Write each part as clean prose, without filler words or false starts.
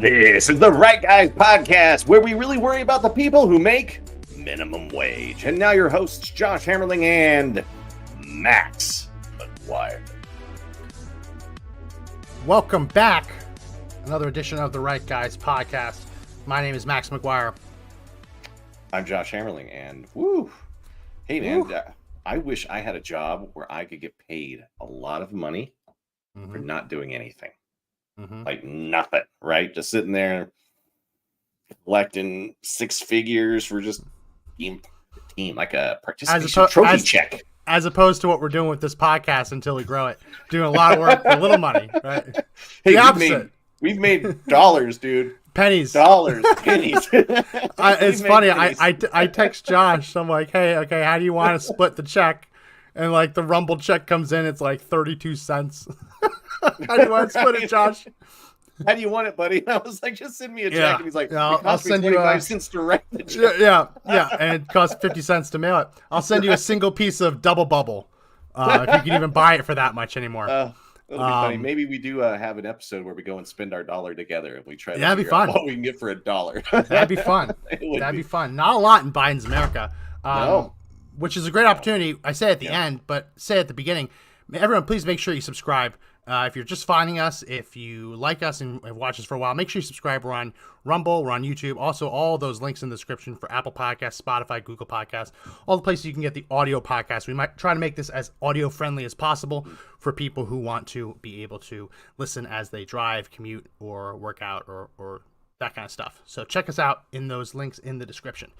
This is the Right Guys Podcast, where we really worry about the people who make minimum wage. And now your hosts, Josh Hammerling and Max McGuire. Welcome back. Another edition of the Right Guys Podcast. My name is Max McGuire. I'm Josh Hammerling, and hey man, I wish I had a job where I could get paid a lot of money for not doing anything. Like nothing, right? Just sitting there collecting six figures for just team like a participation trophy check. As opposed to what we're doing with this podcast until we grow it. Doing a lot of work for little money, right? Hey, the opposite. We've made dollars, dude. Pennies. Dollars. Pennies. It's funny. I text Josh. I'm like, hey, okay, how do you want to split the check? And like the Rumble check comes in, it's like 32 cents. How do you want to split it, Josh? How do you want it, buddy? And I was like, just send me a check. And he's like, I'll send you 25 cents to write the check. Yeah. And it costs 50 cents to mail it. I'll send you a single piece of double bubble. If you can even buy it for that much anymore. That'll be funny. Maybe we do have an episode where we go and spend our dollar together and we try to that'd be fun. Out what we can get for $1. That'd be fun. That'd be fun. Not a lot in Biden's America. No. Which is a great opportunity. I say at the end, but say at the beginning. Everyone, please make sure you subscribe. If you're just finding us, if you like us and have watched us for a while, make sure you subscribe. We're on Rumble, we're on YouTube. Also, all those links in the description for Apple Podcasts, Spotify, Google Podcasts, all the places you can get the audio podcast. We might try to make this as audio friendly as possible for people who want to be able to listen as they drive, commute, or work out, or that kind of stuff. So check us out in those links in the description.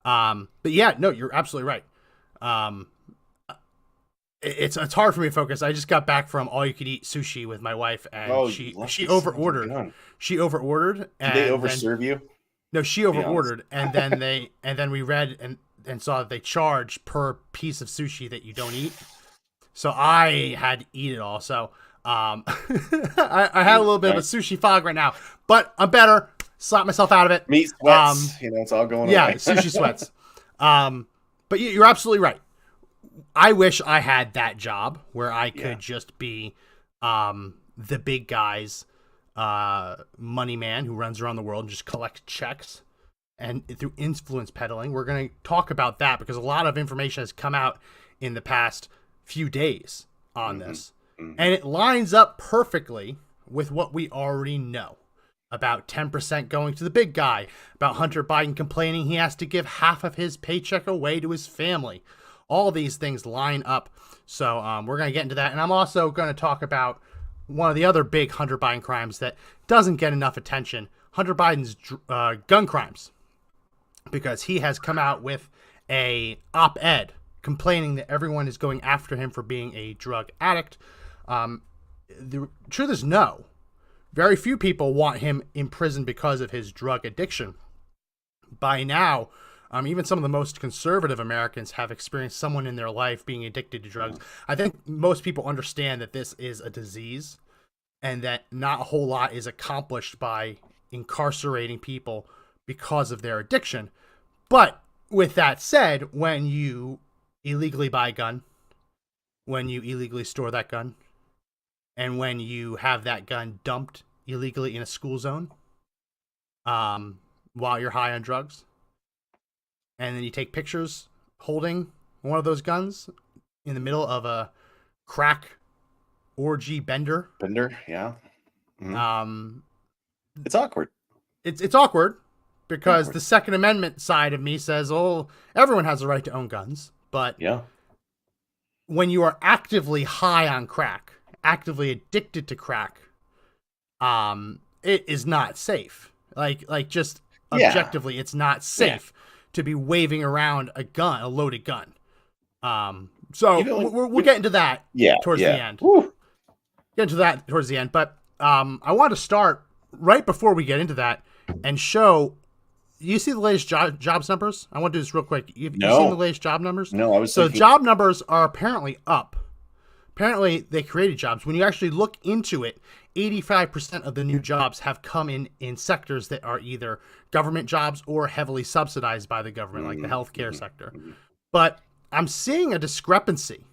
But yeah, no, you're absolutely right. It's hard for me to focus. I just got back from all you could eat sushi with my wife, and she over ordered. She over ordered. Did they overserve you? No, she over ordered, and then we read and saw that they charge per piece of sushi that you don't eat. So I had to eat it all. So I had a little bit of a sushi fog right now, but I'm better. Slap myself out of it. Meat sweats. It's all going on. Yeah, sushi sweats. But you're absolutely right. I wish I had that job where I could just be the big guy's money man who runs around the world and just collects checks. And through influence peddling, we're going to talk about that because a lot of information has come out in the past few days on this. And it lines up perfectly with what we already know. About 10% going to the big guy. About Hunter Biden complaining he has to give half of his paycheck away to his family. All these things line up. So we're going to get into that. And I'm also going to talk about one of the other big Hunter Biden crimes that doesn't get enough attention. Hunter Biden's gun crimes. Because he has come out with a op-ed complaining that everyone is going after him for being a drug addict. The truth is no. Very few people want him in prison because of his drug addiction. By now, even some of the most conservative Americans have experienced someone in their life being addicted to drugs. I think most people understand that this is a disease and that not a whole lot is accomplished by incarcerating people because of their addiction. But with that said, when you illegally buy a gun, when you illegally store that gun, and when you have that gun dumped illegally in a school zone while you're high on drugs, and then you take pictures holding one of those guns in the middle of a crack orgy bender. Yeah. It's awkward. It's awkward because the Second Amendment side of me says, oh, everyone has the right to own guns. But when you are actively high on crack, actively addicted to crack, it is not safe. Like just objectively, it's not safe to be waving around a loaded gun. So we'll get into that towards the end. Woo. Get into that towards the end. But I want to start right before we get into that and show. You see the latest jobs numbers? I want to do this real quick. You seen the latest job numbers? No, I was thinking... job numbers are apparently up. Apparently, they created jobs. When you actually look into it, 85% of the new jobs have come in sectors that are either government jobs or heavily subsidized by the government, like the healthcare sector. But I'm seeing a discrepancy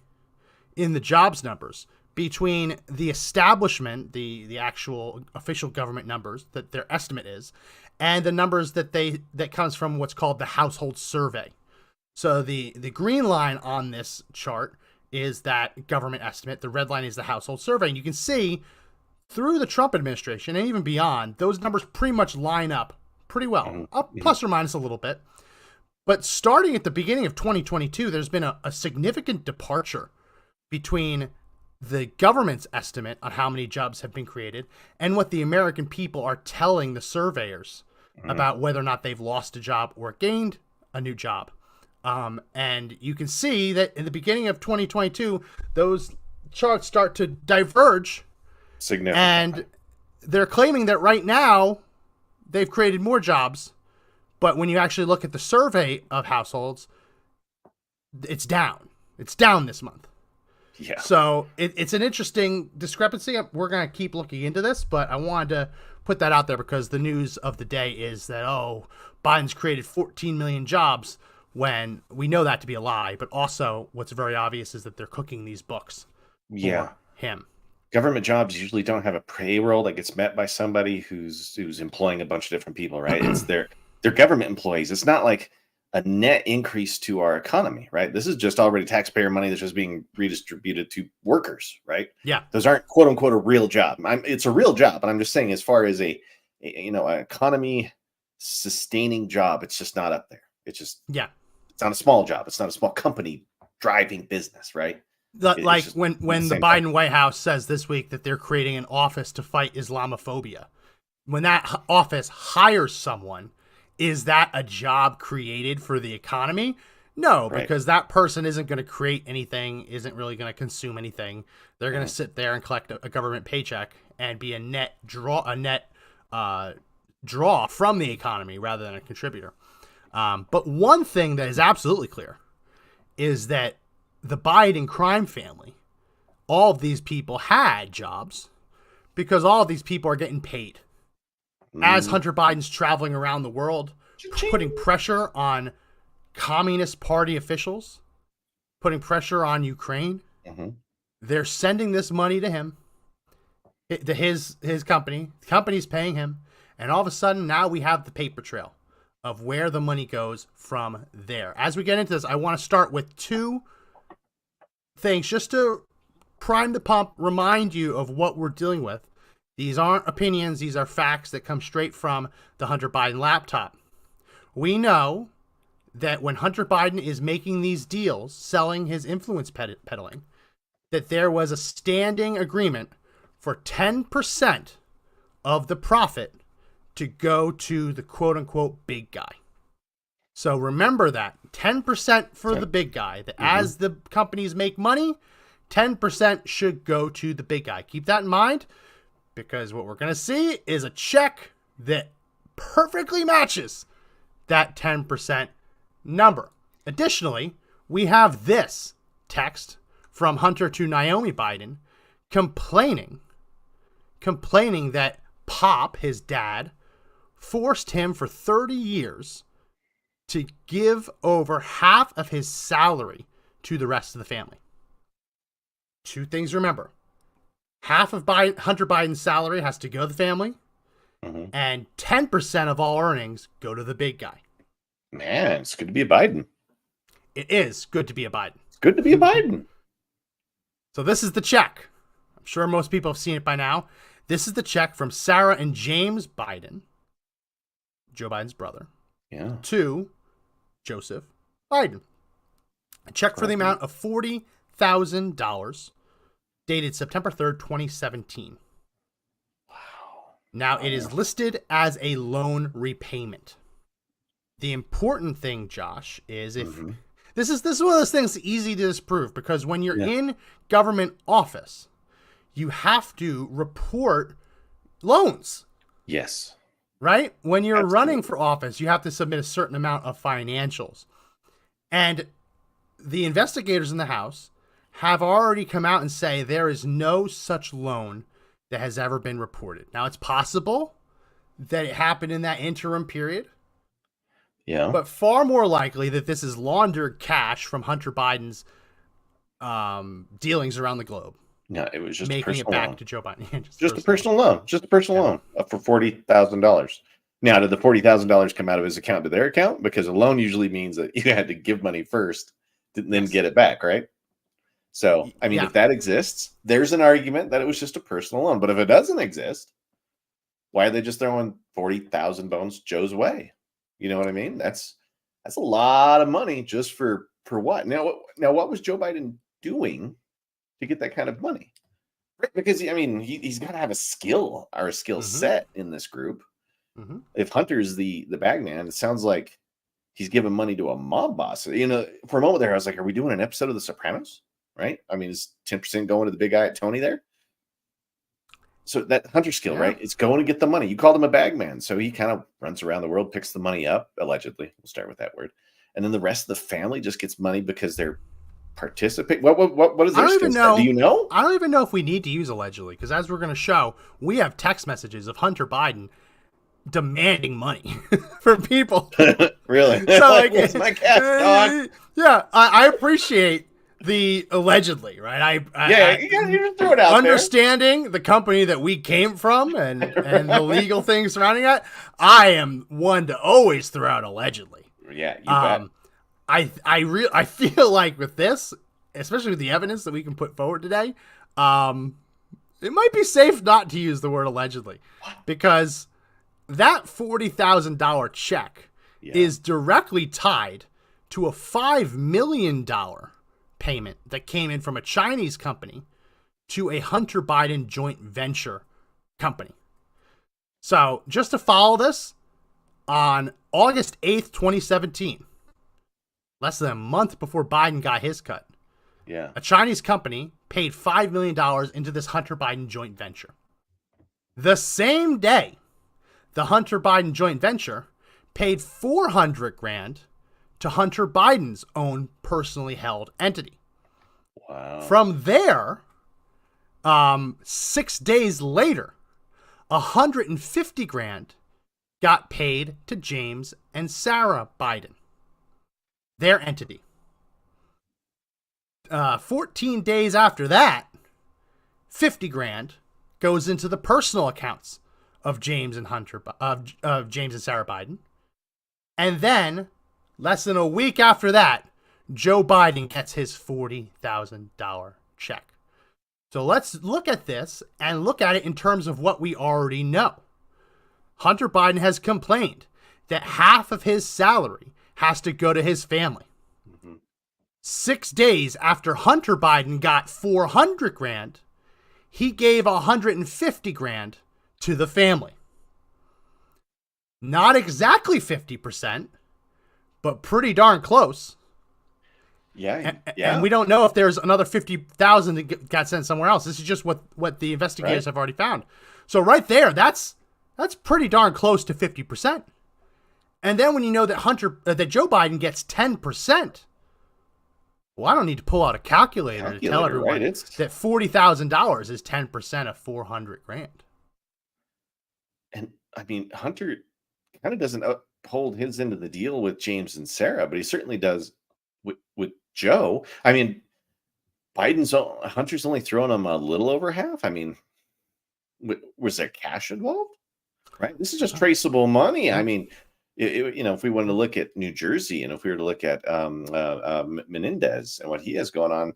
in the jobs numbers between the establishment, the actual official government numbers that their estimate is, and the numbers that comes from what's called the household survey. So the green line on this chart is that government estimate. The red line is the household survey. And you can see through the Trump administration and even beyond, those numbers pretty much line up pretty well, up plus or minus a little bit. But starting at the beginning of 2022, there's been a significant departure between the government's estimate on how many jobs have been created and what the American people are telling the surveyors about whether or not they've lost a job or gained a new job. And you can see that in the beginning of 2022, those charts start to diverge. Significantly. And they're claiming that right now they've created more jobs. But when you actually look at the survey of households, it's down. It's down this month. Yeah. So it's an interesting discrepancy. We're going to keep looking into this, but I wanted to put that out there because the news of the day is that, Biden's created 14 million jobs when we know that to be a lie. But also what's very obvious is that they're cooking these books for him. Government jobs usually don't have a payroll that gets met by somebody who's employing a bunch of different people, right? It's they're government employees. It's not like a net increase to our economy, right? This is just already taxpayer money that's just being redistributed to workers, right? Yeah. Those aren't quote unquote a real job. It's a real job, but I'm just saying as far as an economy sustaining job, it's just not up there. It's just, it's not a small job. It's not a small company driving business, right? Like when the Biden White House says this week that they're creating an office to fight Islamophobia, when that office hires someone, is that a job created for the economy? No, because that person isn't going to create anything, isn't really going to consume anything. They're going to sit there and collect a government paycheck and be a net draw from the economy rather than a contributor. But one thing that is absolutely clear is that the Biden crime family, all of these people had jobs because all of these people are getting paid. As Hunter Biden's traveling around the world, putting pressure on Communist Party officials, putting pressure on Ukraine, they're sending this money to him, to his company. The company's paying him, and all of a sudden now we have the paper trail of where the money goes from there. As we get into this, I want to start with two things just to prime the pump, remind you of what we're dealing with. These aren't opinions. These are facts that come straight from the Hunter Biden laptop. We know that when Hunter Biden is making these deals, selling his influence peddling, that there was a standing agreement for 10% of the profit to go to the quote-unquote big guy. So remember that. 10% for the big guy. That as the companies make money, 10% should go to the big guy. Keep that in mind. Because what we're going to see is a check that perfectly matches that 10% number. Additionally, we have this text from Hunter to Naomi Biden complaining that Pop, his dad, forced him for 30 years to give over half of his salary to the rest of the family. Two things to remember. Half of Hunter Biden's salary has to go to the family, and 10% of all earnings go to the big guy. Man, it's good to be a Biden. It is good to be a Biden. It's good to be a Biden. So this is the check. I'm sure most people have seen it by now. This is the check from Sarah and James Biden, Joe Biden's brother, to Joseph Biden. A check for the amount of $40,000. Dated September 3rd, 2017. Wow. Now, it is listed as a loan repayment. The important thing, Josh, is if this is one of those things that's easy to disprove because when you're in government office, you have to report loans. Yes. Right? When you're running for office, you have to submit a certain amount of financials. And the investigators in the House have already come out and say there is no such loan that has ever been reported. Now, it's possible that it happened in that interim period. Yeah. But far more likely that this is laundered cash from Hunter Biden's dealings around the globe. No, it was just a making it personal back loan. to Joe Biden. Just a personal loan. Just a personal loan for $40,000. Now, did the $40,000 come out of his account to their account? Because a loan usually means that you had to give money first, then get it back, right? So, I mean, if that exists, there's an argument that it was just a personal loan. But if it doesn't exist, why are they just throwing 40,000 bones Joe's way? You know what I mean? That's a lot of money just for what? Now, what was Joe Biden doing to get that kind of money? Right, because I mean, he's got to have a skill or a skill set in this group. If Hunter's the bag man, it sounds like he's giving money to a mob boss. You know, for a moment there, I was like, are we doing an episode of The Sopranos? Right? I mean, is 10% going to the big guy at Tony there? So that Hunter skill, right? It's going to get the money. You called him a bag man. So he kind of runs around the world, picks the money up, allegedly. We'll start with that word. And then the rest of the family just gets money because they're participate. What is their skill set? Do you know? I don't even know if we need to use allegedly, because as we're going to show, we have text messages of Hunter Biden demanding money for people. Really? So like, where's my cash, dog? Yeah, I appreciate the allegedly, right? You just throw it out understanding there. The company that we came from and the legal things surrounding that. I am one to always throw out allegedly. Yeah, you bet. I feel like with this, especially with the evidence that we can put forward today, it might be safe not to use the word allegedly, because that $40,000 check is directly tied to a $5 million payment that came in from a Chinese company to a Hunter Biden joint venture company. So just to follow this, on August 8th, 2017, less than a month before Biden got his cut, a Chinese company paid $5 million into this Hunter Biden joint venture. The same day, the Hunter Biden joint venture paid $400,000 to Hunter Biden's own personally held entity. Wow. From there, 6 days later, $150,000 got paid to James and Sarah Biden, their entity. 14 days after that, $50,000 goes into the personal accounts of James and James and Sarah Biden. And then, less than a week after that, Joe Biden gets his $40,000 check. So let's look at this and look at it in terms of what we already know. Hunter Biden has complained that half of his salary has to go to his family. 6 days after Hunter Biden got $400,000, he gave $150,000 to the family. Not exactly 50%, but pretty darn close. And we don't know if there's another 50,000 that got sent somewhere else. This is just what the investigators have already found. So right there, that's pretty darn close to 50%. And then when you know that that Joe Biden gets 10%, well, I don't need to pull out a calculator to tell everyone that $40,000 is 10% of $400,000. And I mean, Hunter kind of doesn't uphold his end of the deal with James and Sarah, but he certainly does with Joe. I mean, Hunter's only thrown him a little over half. I mean, was there cash involved? Right. This is just traceable money. I mean, if we wanted to look at New Jersey, and if we were to look at Menendez and what he has going on,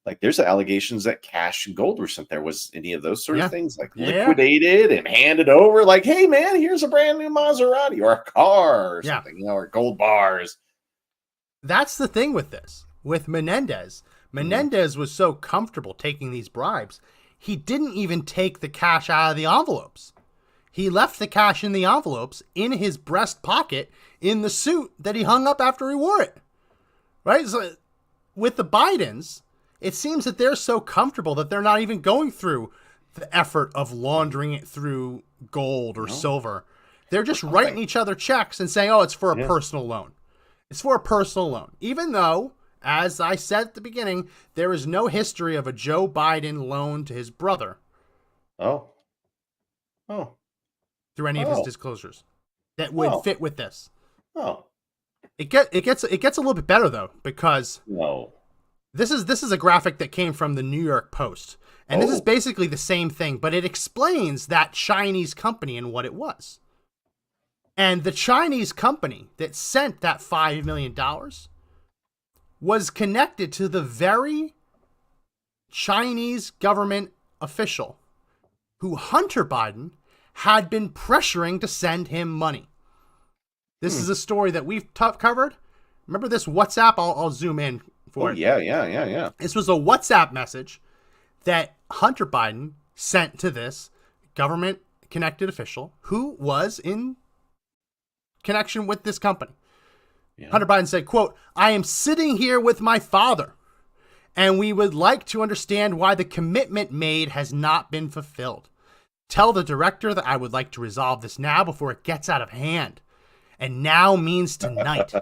like there's allegations that cash and gold were sent there. Was any of those sort of things like liquidated and handed over? Like, hey man, here's a brand new Maserati or a car or something, or gold bars. That's the thing with this. With Menendez was so comfortable taking these bribes, he didn't even take the cash out of the envelopes. He left the cash in the envelopes in his breast pocket in the suit that he hung up after he wore it. Right? So with the Bidens, it seems that they're so comfortable that they're not even going through the effort of laundering it through gold or silver. They're just writing each other checks and saying, oh, it's for a personal loan. It's for a personal loan. Even though, as I said at the beginning, there is no history of a Joe Biden loan to his brother. Through any of his disclosures that would fit with this. It gets a little bit better though, because This is a graphic that came from the New York Post. And this is basically the same thing, but it explains that Chinese company and what it was. And the Chinese company that sent that $5 million was connected to the very Chinese government official who Hunter Biden had been pressuring to send him money. This is a story that we've covered. Remember this WhatsApp? I'll zoom in for it. Yeah. This was a WhatsApp message that Hunter Biden sent to this government-connected official who was in connection with this company. Yeah. Hunter Biden said, quote, "I am sitting here with my father, and we would like to understand why the commitment made has not been fulfilled. Tell the director that I would like to resolve this now before it gets out of hand. And now means tonight.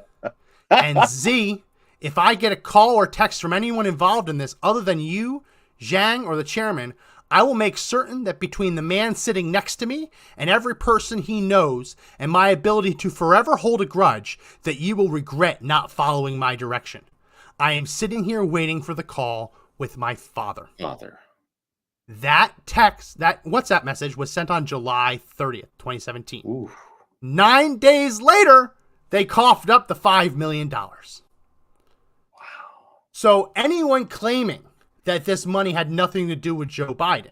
And Z, if I get a call or text from anyone involved in this other than you, Zhang, or the chairman, I will make certain that between the man sitting next to me and every person he knows and my ability to forever hold a grudge, that you will regret not following my direction. I am sitting here waiting for the call with my father." That text, that WhatsApp message was sent on July 30th, 2017. Ooh. 9 days later, they coughed up the $5 million. Wow. So anyone claiming that this money had nothing to do with Joe Biden,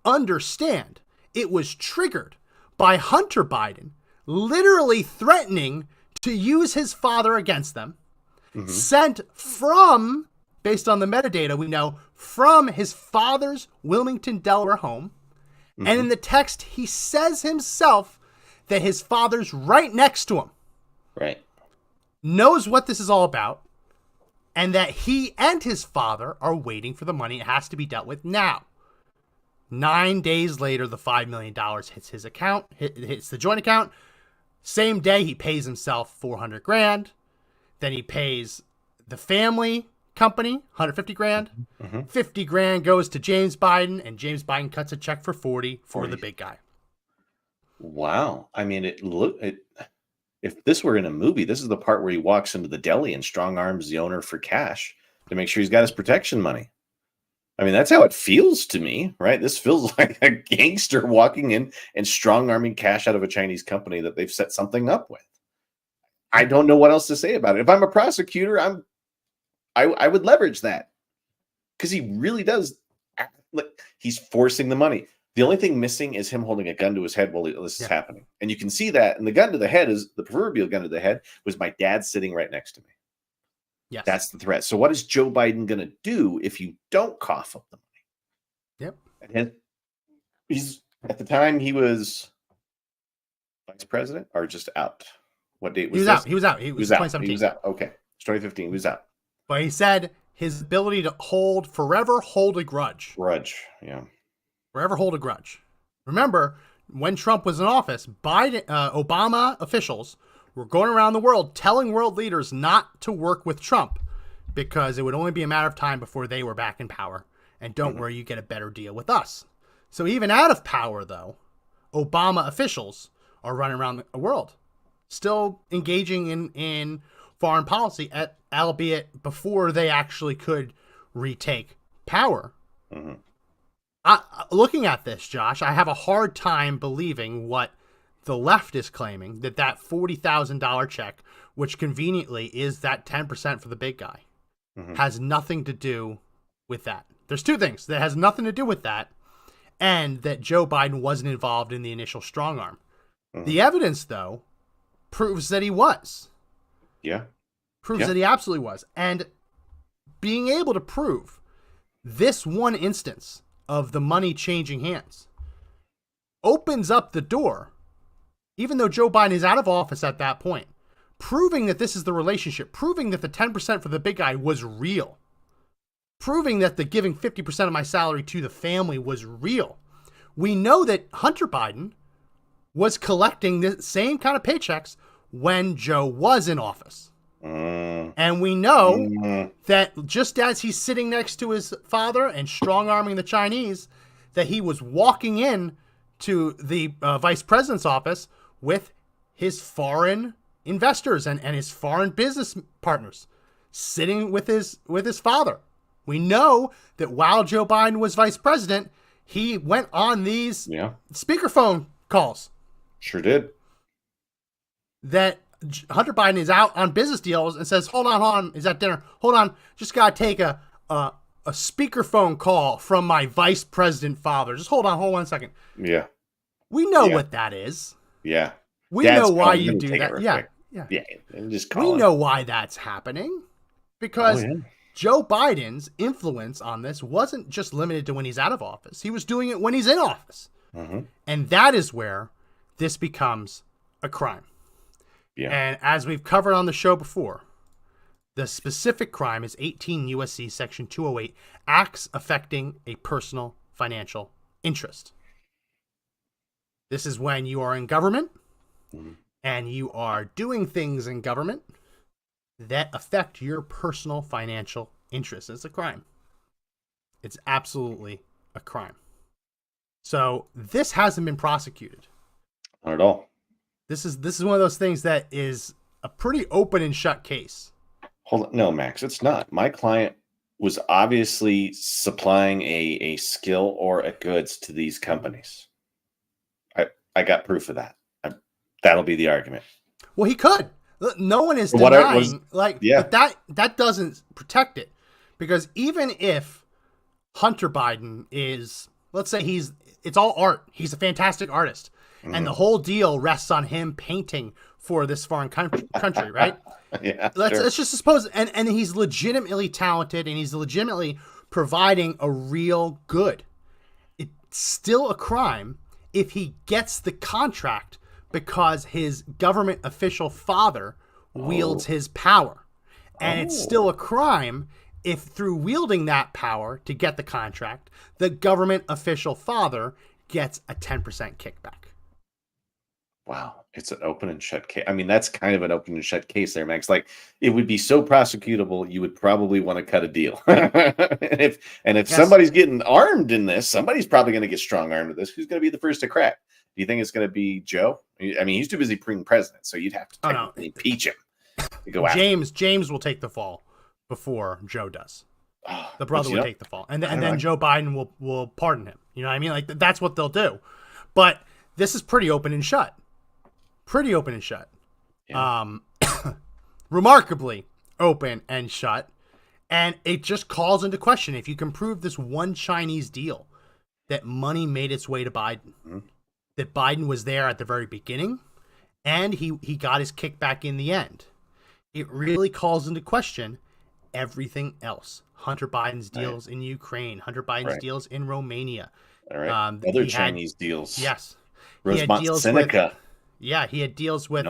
understand it was triggered by Hunter Biden literally threatening to use his father against them, sent from, based on the metadata we know, from his father's Wilmington, Delaware home. And in the text, he says himself that his father's right next to him. Right. Knows what this is all about, and that he and his father are waiting for the money. It has to be dealt with now. 9 days later, the $5 million hits his account, hits the joint account. Same day, he pays himself $400,000. Then he pays the family company $150,000. $50,000 goes to James Biden, and James Biden cuts a check for 40 for the big guy. Wow. I mean, if this were in a movie, this is the part where he walks into the deli and strong arms the owner for cash to make sure he's got his protection money. I mean, that's how it feels to me, right? This feels like a gangster walking in and strong arming cash out of a Chinese company that they've set something up with. I don't know what else to say about it. If I'm a prosecutor, I would leverage that, because he really does act like he's forcing the money. The only thing missing is him holding a gun to his head while this is happening. And you can see that. And the gun to the head is the proverbial gun to the head was my dad sitting right next to me. Yes. That's the threat. So what is Joe Biden going to do if you don't cough up the money? Yep. And he's, at the time, he was vice president or just out. What date was he was this? out. He was out. He was 2017. He was out. Okay. It's 2015. He was out. But he said his ability to forever hold a grudge. Yeah. Forever hold a grudge. Remember, when Trump was in office, Obama officials were going around the world telling world leaders not to work with Trump because it would only be a matter of time before they were back in power. And don't worry, you get a better deal with us. So even out of power, though, Obama officials are running around the world, still engaging in foreign policy, albeit before they actually could retake power. Looking at this, Josh, I have a hard time believing what the left is claiming, that $40,000 check, which conveniently is that 10% for the big guy, has nothing to do with that. There's two things that has nothing to do with that, and that Joe Biden wasn't involved in the initial strong arm. The evidence, though, proves that he was. Proves that he absolutely was. And being able to prove this one instance of the money changing hands opens up the door, even though Joe Biden is out of office at that point, proving that this is the relationship, proving that the 10% for the big guy was real, proving that the giving 50% of my salary to the family was real. We know that Hunter Biden was collecting the same kind of paychecks when Joe was in office. And we know that just as he's sitting next to his father and strong-arming the Chinese, that he was walking in to the vice president's office with his foreign investors and his foreign business partners, sitting with his father We know that while Joe Biden was vice president, he went on these speakerphone calls. Sure did. That Hunter Biden is out on business deals and says, hold on, is at dinner. Hold on, just got to take a speakerphone call from my vice president father. Just hold on 1 second. Yeah. We know what that is. Yeah. We know why you do that. Yeah. And just we know why that's happening. Because Joe Biden's influence on this wasn't just limited to when he's out of office. He was doing it when he's in office. Mm-hmm. And that is where this becomes a crime. Yeah. And as we've covered on the show before, the specific crime is 18 U.S.C. Section 208, acts affecting a personal financial interest. This is when you are in government and you are doing things in government that affect your personal financial interest. It's a crime. It's absolutely a crime. So this hasn't been prosecuted. Not at all. This is one of those things that is a pretty open and shut case. Hold on. No, Max, it's not. My client was obviously supplying a skill or a goods to these companies. I got proof of that. That'll be the argument. Well, he could. No one is denying. But that doesn't protect it, because even if Hunter Biden is, let's say it's all art. He's a fantastic artist, and the whole deal rests on him painting for this foreign country, right? Let's just suppose, and he's legitimately talented, and he's legitimately providing a real good. It's still a crime if he gets the contract because his government official father wields his power. And it's still a crime if through wielding that power to get the contract, the government official father gets a 10% kickback. Wow. It's an open and shut case. I mean, that's kind of an open and shut case there, Max. Like, it would be so prosecutable, you would probably want to cut a deal. if somebody's getting armed in this, somebody's probably going to get strong armed with this. Who's going to be the first to crack? Do you think it's going to be Joe? I mean, he's too busy being president, so you'd have to impeach him to go after him. James will take the fall before Joe does. The brother will take the fall, and then Joe Biden will pardon him. You know what I mean? Like, that's what they'll do. But this is pretty open and shut. Pretty open and shut. Yeah. Remarkably open and shut. And it just calls into question, if you can prove this one Chinese deal, that money made its way to Biden, that Biden was there at the very beginning, and he got his kickback in the end. It really calls into question everything else. Hunter Biden's deals in Ukraine, Hunter Biden's deals in Romania. Other Chinese deals. Yes. Rosemont Seneca. He had deals with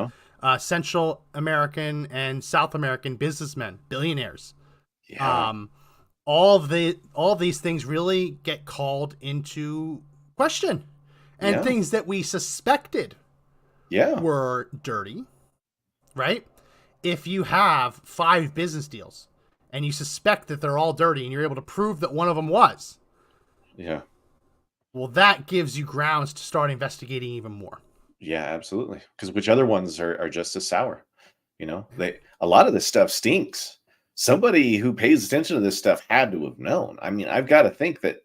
Central American and South American businessmen, billionaires. Yeah. All of these things really get called into question, and things that we suspected were dirty, right? If you have 5 business deals and you suspect that they're all dirty and you're able to prove that one of them was, well, that gives you grounds to start investigating even more. Yeah, absolutely. Because which other ones are just as sour? You know, a lot of this stuff stinks. Somebody who pays attention to this stuff had to have known. I mean, I've got to think that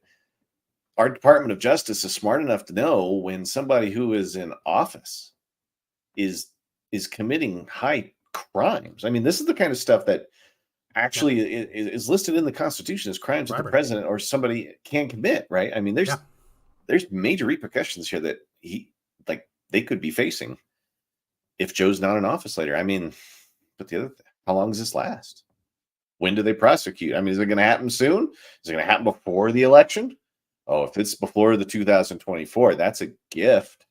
our Department of Justice is smart enough to know when somebody who is in office is committing high crimes. I mean, this is the kind of stuff that actually is listed in the Constitution as crimes that the president or somebody can commit, right? I mean, there's major repercussions here that they could be facing if Joe's not in office later. I mean, but the other thing, how long does this last? When do they prosecute? I mean, is it going to happen soon? Is it going to happen before the election? Oh, if it's before the 2024, that's a gift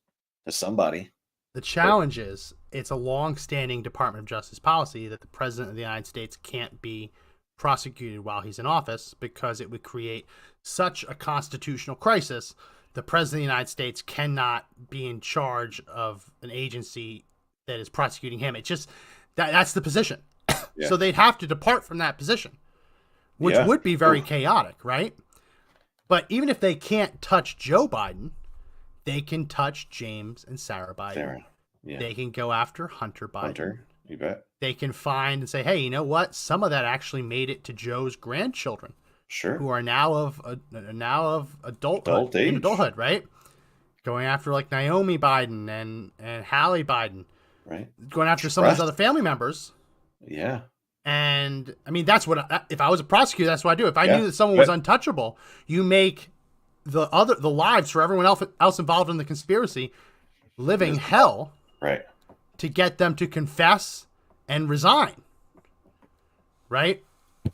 to somebody. The challenge is it's a long-standing Department of Justice policy that the president of the United States can't be prosecuted while he's in office, because it would create such a constitutional crisis. The president of the United States cannot be in charge of an agency that is prosecuting him. It's just that's the position. So they'd have to depart from that position, which would be very chaotic, right? But even if they can't touch Joe Biden, they can touch James and Sarah Biden. They can go after Hunter Biden. You bet. They can find and say, hey, you know what? Some of that actually made it to Joe's grandchildren. Sure. who are now of Adult age. adulthood, right? Going after like Naomi Biden and Hallie Biden, right? Going after some of his other family members. Yeah. And I mean, that's what if I was a prosecutor, that's what I do. If I knew that someone was untouchable, you make the lives for everyone else involved in the conspiracy living hell, right? To get them to confess and resign, right?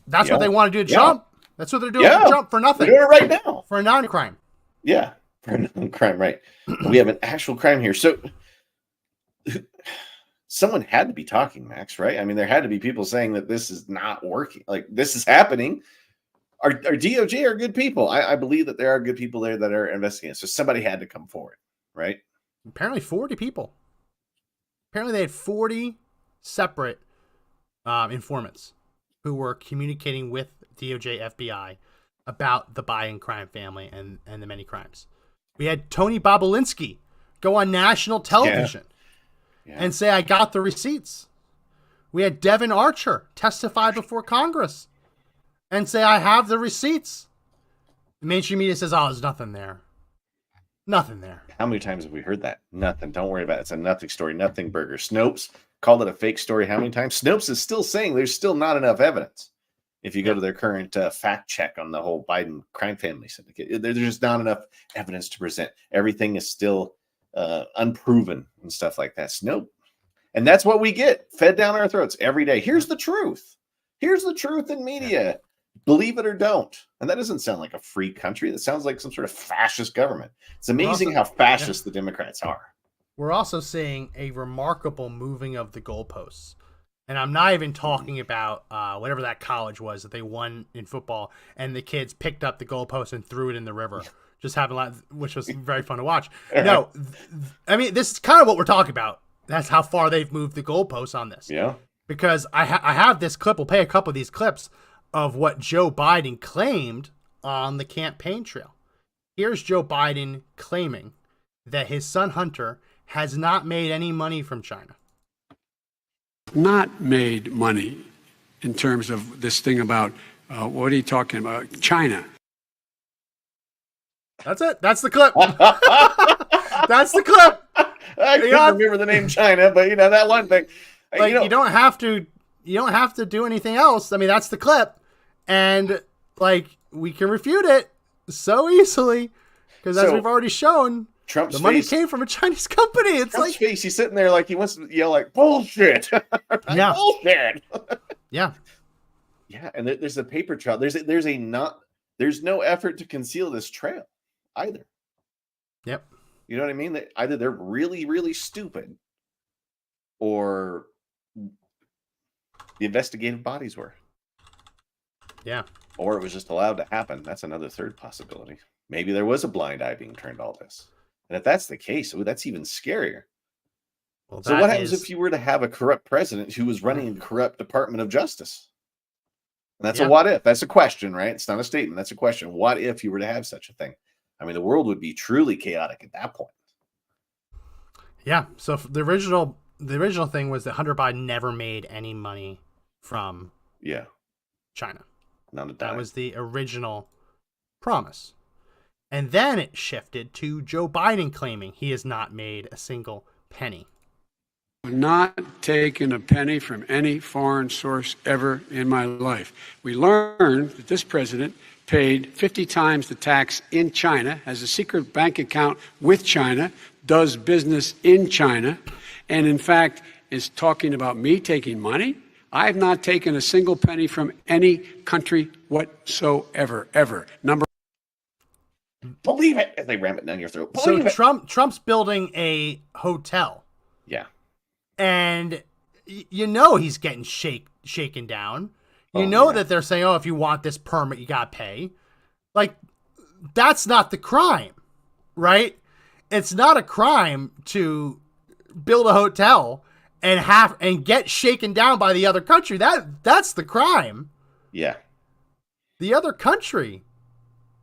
That's what they want to do to Trump. That's what they're doing to Trump for nothing. They're doing it right now for a non-crime. Yeah, for a non-crime, right? We have an actual crime here, so. Someone had to be talking, Max, right? I mean, there had to be people saying that this is not working. Like, this is happening. Our DOJ are good people. I believe that there are good people there that are investigating. So somebody had to come forward, right? Apparently 40 people. Apparently they had 40 separate informants who were communicating with DOJ, FBI about the Biden crime family and the many crimes. We had Tony Bobulinski go on national television. And say, I got the receipts. We had Devin Archer testify before Congress and say, I have the receipts. The mainstream media says, oh, there's nothing there. Nothing there. How many times have we heard that? Nothing. Don't worry about it. It's a nothing story, nothing burger. Snopes called it a fake story how many times? Snopes is still saying there's still not enough evidence. If you go to their current fact check on the whole Biden crime family syndicate, there's just not enough evidence to present. Everything is still unproven and stuff like that. Nope. And that's what we get fed down our throats every day. Here's the truth. Here's the truth in media. Believe it or don't. And that doesn't sound like a free country. That sounds like some sort of fascist government. It's amazing how fascist the Democrats are. We're also seeing a remarkable moving of the goalposts. And I'm not even talking about whatever that college was that they won in football and the kids picked up the goalpost and threw it in the river. Just having a lot, which was very fun to watch. No, I mean, this is kind of what we're talking about. That's how far they've moved the goalposts on this. Yeah. Because I have this clip. We'll play a couple of these clips of what Joe Biden claimed on the campaign trail. Here's Joe Biden claiming that his son Hunter has not made any money from China. Not made money in terms of this thing about, what are you talking about? China. That's it. That's the clip. That's the clip. I can't remember the name China, but you know that one thing. Like you don't have to do anything else. I mean, that's the clip, and like we can refute it so easily because as we've already shown, Trump's the money came from a Chinese company. It's Trump's like face. He's sitting there like he wants to yell like bullshit. Yeah, bullshit. Yeah, yeah. And there's a paper trail. There's no effort to conceal this trail either. Yep. You know what I mean? Either they're really, really stupid, or the investigative bodies were. Yeah. Or it was just allowed to happen. That's another third possibility. Maybe there was a blind eye being turned to all this. And if that's the case, that's even scarier. Well, so what happens if you were to have a corrupt president who was running a corrupt Department of Justice? And that's a what if. That's a question, right? It's not a statement. That's a question. What if you were to have such a thing? I mean, the world would be truly chaotic at that point. Yeah. So the original thing was that Hunter Biden never made any money from China. Not a dime. That was the original promise. And then it shifted to Joe Biden claiming he has not made a single penny. Not taken a penny from any foreign source ever in my life. We learned that this president paid 50 times the tax in China, has a secret bank account with China, does business in China, and in fact is talking about me taking money. I have not taken a single penny from any country whatsoever, ever. Believe it as they ram it down your throat. So Trump's building a hotel. Yeah. And he's getting shaken down. That they're saying, oh, if you want this permit, you got to pay. Like, that's not the crime, right? It's not a crime to build a hotel and get shaken down by the other country. That's the crime. Yeah. The other country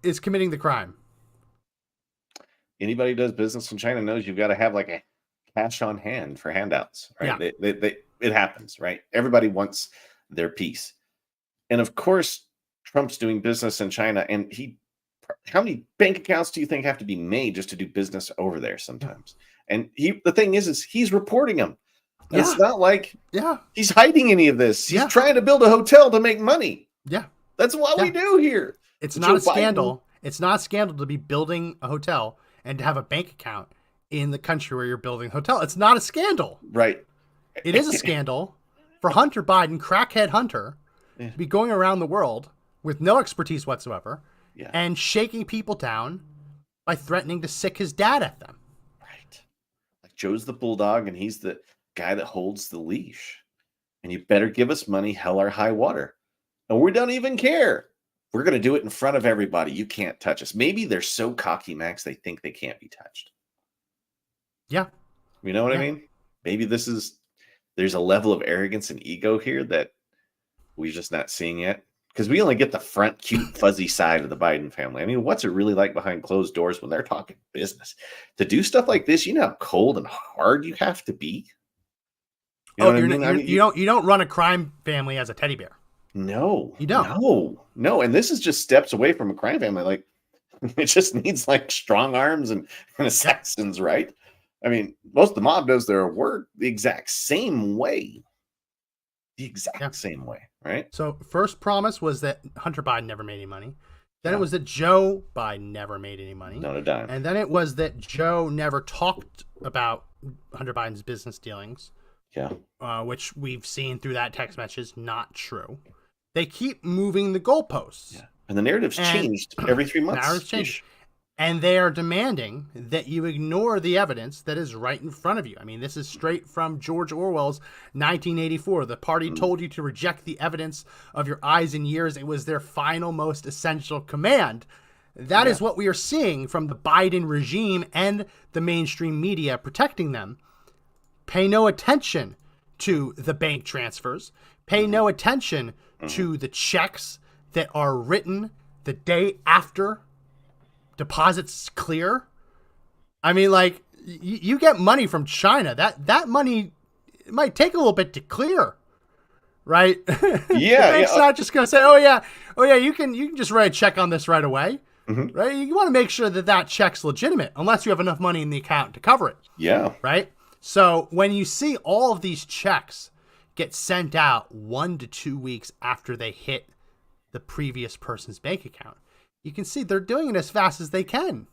is committing the crime. Anybody who does business in China knows you've got to have like a cash on hand for handouts, right? Yeah. It happens, right? Everybody wants their piece. And of course, Trump's doing business in China, and how many bank accounts do you think have to be made just to do business over there sometimes? And the thing is he's reporting them. Yeah. It's not like Yeah. he's hiding any of this. He's Yeah. trying to build a hotel to make money. Yeah. That's what we do here. It's But not a Joe Biden- scandal. It's not a scandal to be building a hotel and to have a bank account in the country where you're building a hotel. It's not a scandal. Right. It is a scandal for Hunter Biden, crackhead Hunter, to be going around the world with no expertise whatsoever and shaking people down by threatening to sick his dad at them. Right. Like Joe's the bulldog and he's the guy that holds the leash. And you better give us money, hell or high water. And we don't even care. We're going to do it in front of everybody. You can't touch us. Maybe they're so cocky, Max, they think they can't be touched. Yeah. You know what I mean? Maybe there's a level of arrogance and ego here that we're just not seeing yet. Because we only get the front, cute, fuzzy side of the Biden family. I mean, what's it really like behind closed doors when they're talking business? To do stuff like this, you know how cold and hard you have to be? You don't run a crime family as a teddy bear. No. You don't. No. And this is just steps away from a crime family. Like, it just needs like strong arms and assassins, right? I mean, most of the mob does their work the exact same way. Same way, right? So first promise was that Hunter Biden never made any money. Then it was that Joe Biden never made any money. Not a dime. And then it was that Joe never talked about Hunter Biden's business dealings. Yeah. Which we've seen through that text message, not true. They keep moving the goalposts. Yeah. And the narrative's changed every 3 months. Narrative's changed. And they are demanding that you ignore the evidence that is right in front of you. I mean, this is straight from George Orwell's 1984. The party told you to reject the evidence of your eyes and ears. It was their final, most essential command. That is what we are seeing from the Biden regime and the mainstream media protecting them. Pay no attention to the bank transfers. Pay no attention to the checks that are written the day after deposits clear. I mean, like, you get money from China. That money might take a little bit to clear, right? Yeah, It's not just gonna say, oh yeah, you can just write a check on this right away, right? You want to make sure that check's legitimate, unless you have enough money in the account to cover it. Yeah. Right. So when you see all of these checks get sent out 1 to 2 weeks after they hit the previous person's bank account, you can see they're doing it as fast as they can.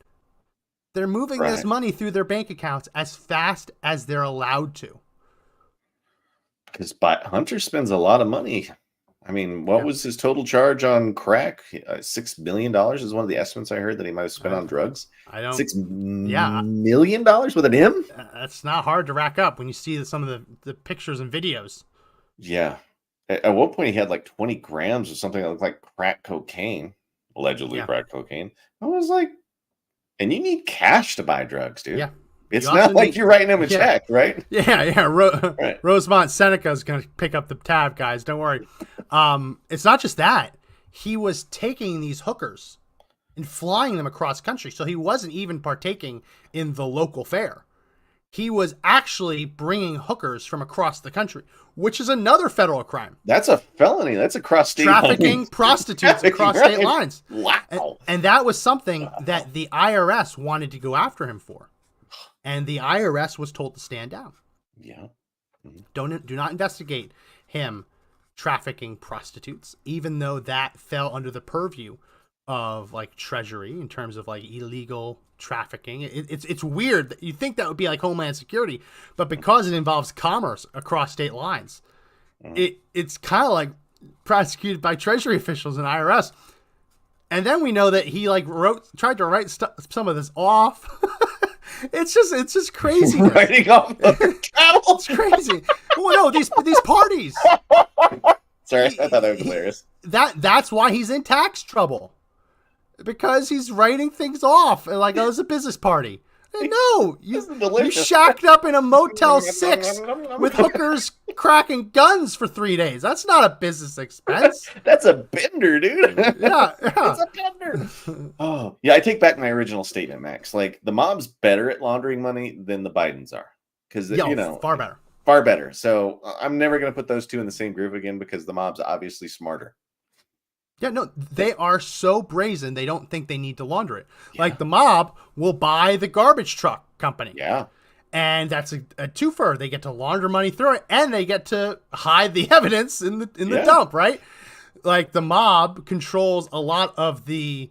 They're moving this money through their bank accounts as fast as they're allowed to. Because Hunter spends a lot of money. I mean, what was his total charge on crack? $6 million is one of the estimates I heard that he might have spent on drugs. I don't. $6 million with an M? That's not hard to rack up when you see some of the pictures and videos. Yeah. At one point, he had like 20 grams of something that looked like crack cocaine. Allegedly crack cocaine. I was like, and you need cash to buy drugs, dude. Yeah. It's not like you're writing him a check, right? Yeah. Rosemont Seneca's going to pick up the tab, guys. Don't worry. It's not just that. He was taking these hookers and flying them across country. So he wasn't even partaking in the local fare. He was actually bringing hookers from across the country, which is another federal crime. That's a felony. That's across state trafficking lines. Prostitutes across state lines. Wow. And that was something that the IRS wanted to go after him for. And the IRS was told to stand down. Yeah. Do not investigate him trafficking prostitutes, even though that fell under the purview of like Treasury in terms of like illegal trafficking. It's weird that you think that would be like Homeland Security, but because it involves commerce across state lines, it's kind of like prosecuted by Treasury officials and IRS. And then we know that he like tried to write some of this off. It's just crazy. Writing off other travel. It's crazy. Well, no, these parties. Sorry, I thought that was hilarious. That's why he's in tax trouble. Because he's writing things off. Like, oh, it's a business party. No, you shacked up in a Motel 6 with hookers cracking guns for 3 days. That's not a business expense. That's a bender, dude. Yeah. It's a bender. Oh, yeah, I take back my original statement, Max. Like, the mob's better at laundering money than the Bidens are. Because, far better. Far better. So I'm never going to put those two in the same group again because the mob's obviously smarter. Yeah, no, they are so brazen, they don't think they need to launder it. Yeah. Like the mob will buy the garbage truck company. Yeah. And that's a twofer. They get to launder money through it, and they get to hide the evidence in the dump, right? Like the mob controls a lot of the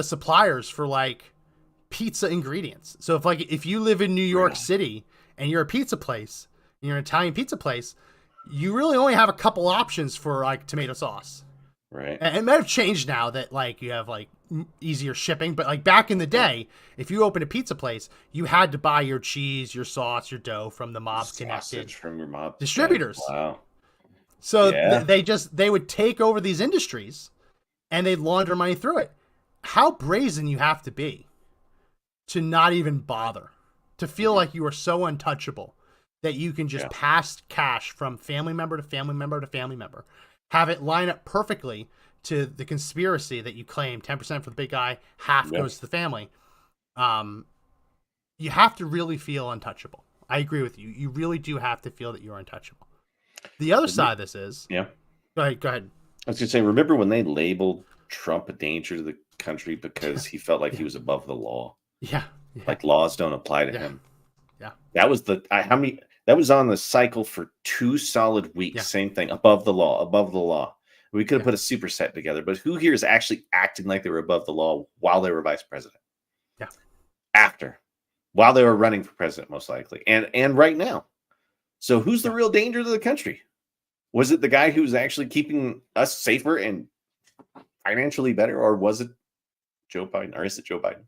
suppliers for like pizza ingredients. So if you live in New York City and you're a pizza place, and you're an Italian pizza place, you really only have a couple options for like tomato sauce. Right. And it might have changed now that like you have like easier shipping, but like back in the day, if you opened a pizza place, you had to buy your cheese, your sauce, your dough from the mob connected from your mob distributors. Wow. So they would take over these industries and they'd launder money through it. How brazen you have to be to not even bother, to feel like you are so untouchable that you can just pass cash from family member to family member to family member, have it line up perfectly to the conspiracy that you claim 10% for the big guy, half goes to the family. You have to really feel untouchable. I agree with you. You really do have to feel that you're untouchable. The other side of this is... Yeah. Go ahead. I was going to say, remember when they labeled Trump a danger to the country because he felt like he was above the law? Yeah. Like laws don't apply to him. Yeah. That was that was on the cycle for 2 solid weeks. Yeah. Same thing. Above the law. We could have put a superset together, but who here is actually acting like they were above the law while they were vice president? Yeah. While they were running for president, most likely. And right now. So who's the real danger to the country? Was it the guy who's actually keeping us safer and financially better, or was it Joe Biden? Or is it Joe Biden?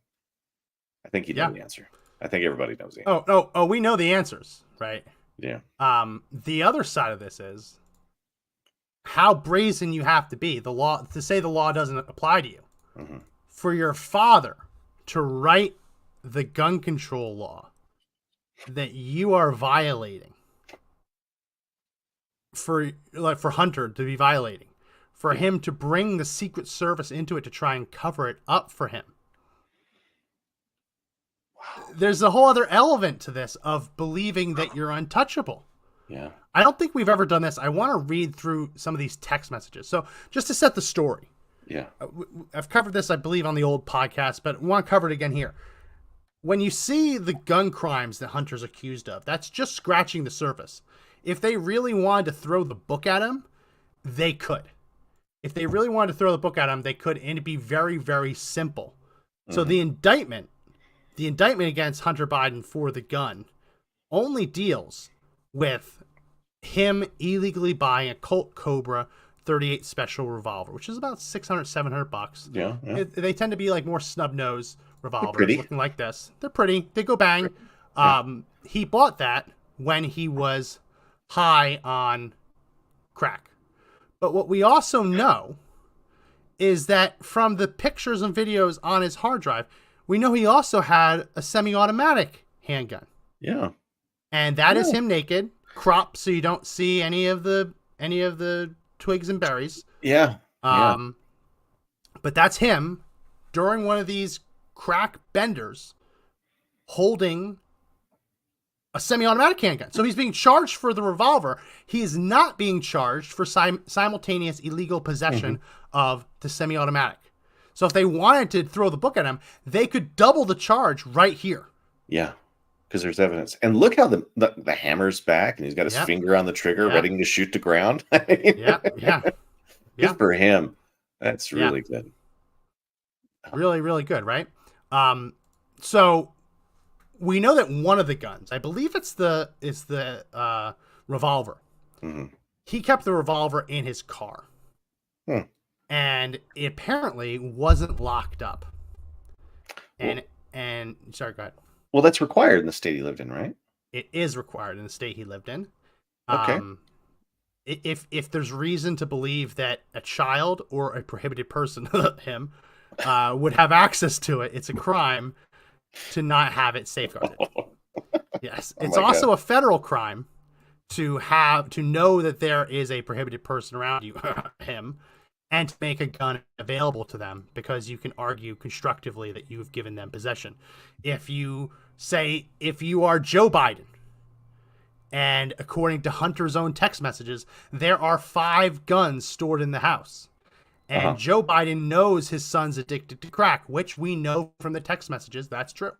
I think you know the answer. I think everybody knows the answer. Oh, we know the answers, right? Yeah. The other side of this is how brazen you have to be. The law to say the law doesn't apply to you. Mm-hmm. For your father to write the gun control law that you are violating, for Hunter to be violating, for him to bring the Secret Service into it to try and cover it up for him. There's a whole other element to this of believing that you're untouchable. Yeah. I don't think we've ever done this. I want to read through some of these text messages. So just to set the story. Yeah. I've covered this, I believe, on the old podcast, but I want to cover it again here. When you see the gun crimes that Hunter's accused of, that's just scratching the surface. If they really wanted to throw the book at him, they could. If they really wanted to throw the book at him, they could, and it'd be very, very simple. Mm-hmm. So the indictment against Hunter Biden for the gun only deals with him illegally buying a Colt Cobra 38 special revolver, which is about $600-$700. Yeah. They tend to be like more snub-nosed revolvers, looking like this. They're pretty. They go bang. He bought that when he was high on crack. But what we also know is that from the pictures and videos on his hard drive, we know he also had a semi-automatic handgun. Yeah. And that is him naked, cropped so you don't see any of the twigs and berries. Yeah. But that's him during one of these crack benders holding a semi-automatic handgun. So he's being charged for the revolver. He is not being charged for simultaneous illegal possession of the semi-automatic. So if they wanted to throw the book at him, they could double the charge right here. Yeah, because there's evidence. And look how the hammer's back, and he's got his finger on the trigger, ready to shoot the ground. Good for him. That's really good. Really, really good, right? So we know that one of the guns, I believe it's the revolver. Mm-hmm. He kept the revolver in his car. And it apparently wasn't locked up. And sorry, go ahead. Well, that's required in the state he lived in, right? It is required in the state he lived in. Okay. If there's reason to believe that a child or a prohibited person, him, would have access to it, it's a crime to not have it safeguarded. Yes. It's also a federal crime to know that there is a prohibited person around you, him, and to make a gun available to them, because you can argue constructively that you've given them possession. If you are Joe Biden And according to Hunter's own text messages, there are 5 guns stored in the house. And Joe Biden knows his son's addicted to crack, which we know from the text messages. That's true.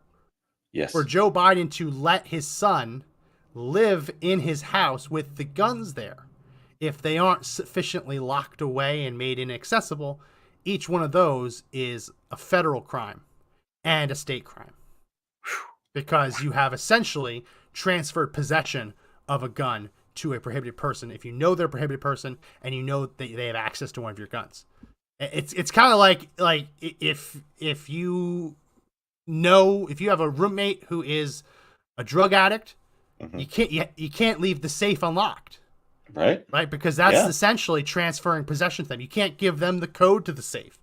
Yes. For Joe Biden to let his son live in his house with the guns there, if they aren't sufficiently locked away and made inaccessible, each one of those is a federal crime and a state crime. Because you have essentially transferred possession of a gun to a prohibited person if you know they're a prohibited person and you know that they have access to one of your guns. It's kind of like if you have a roommate who is a drug addict, you can't leave the safe unlocked. Right? Because that's essentially transferring possession to them. You can't give them the code to the safe.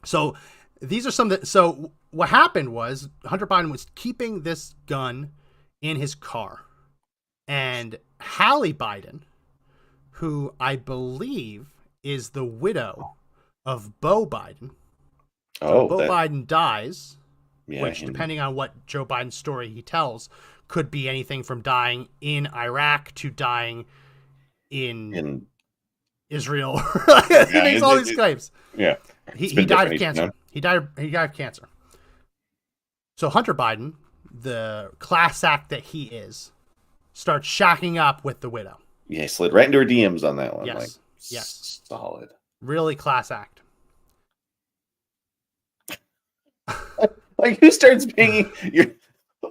So these are some that. So what happened was Hunter Biden was keeping this gun in his car, and Hallie Biden, who I believe is the widow of Beau Biden. So Beau Biden dies, which, depending on what Joe Biden's story he tells, could be anything from dying in Iraq to dying in Israel. He makes all these claims. Yeah. He died of cancer. He died of cancer. So Hunter Biden, the class act that he is, starts shacking up with the widow. Yeah, he slid right into her DMs on that one. Yes. Yes. Solid. Really class act. Like, who starts banging your...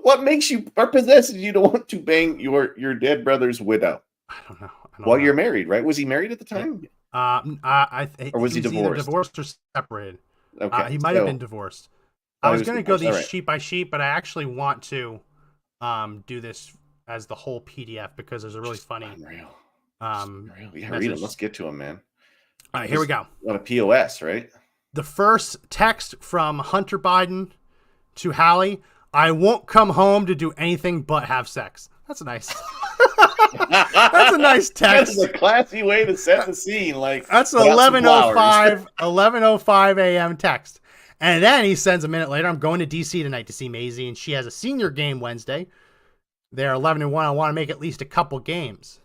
What makes you or possesses you to want to bang your dead brother's widow? I don't know. While you're married, right? Was he married at the time? Or was he divorced? Either divorced or separated. Okay, he might have been divorced. I was going to go these sheet by sheet, but I actually want to do this as the whole PDF because there's a really funny. Unreal. Yeah, read them. Let's get to them, man. All right, here we go. What a POS, right? The first text from Hunter Biden to Hallie: I won't come home to do anything but have sex. That's nice. That's a nice text. That's a classy way to set the scene. Like, that's an 11:05 a.m. text. And then he sends a minute later, I'm going to DC tonight to see Maisie, and she has a senior game Wednesday. They're 11-1. I want to make at least a couple games.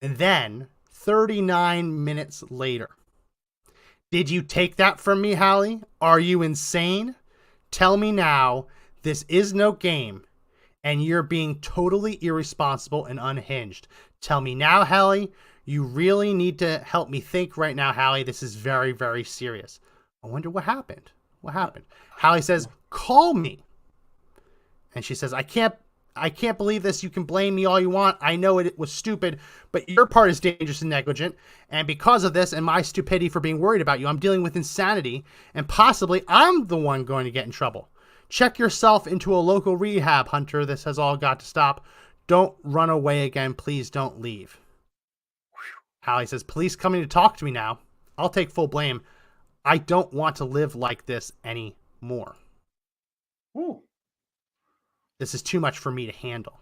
And then 39 minutes later, did you take that from me, Hallie? Are you insane? Tell me now, this is no game, and you're being totally irresponsible and unhinged. Tell me now, Hallie. You really need to help me think right now, Hallie. This is very, very serious. I wonder what happened. What happened? Hallie says, call me. And she says, I can't believe this. You can blame me all you want. I know it was stupid, but your part is dangerous and negligent. And because of this and my stupidity for being worried about you, I'm dealing with insanity. And possibly I'm the one going to get in trouble. Check yourself into a local rehab, Hunter. This has all got to stop. Don't run away again. Please don't leave. Hallie says, police coming to talk to me now. I'll take full blame. I don't want to live like this anymore. Ooh. This is too much for me to handle.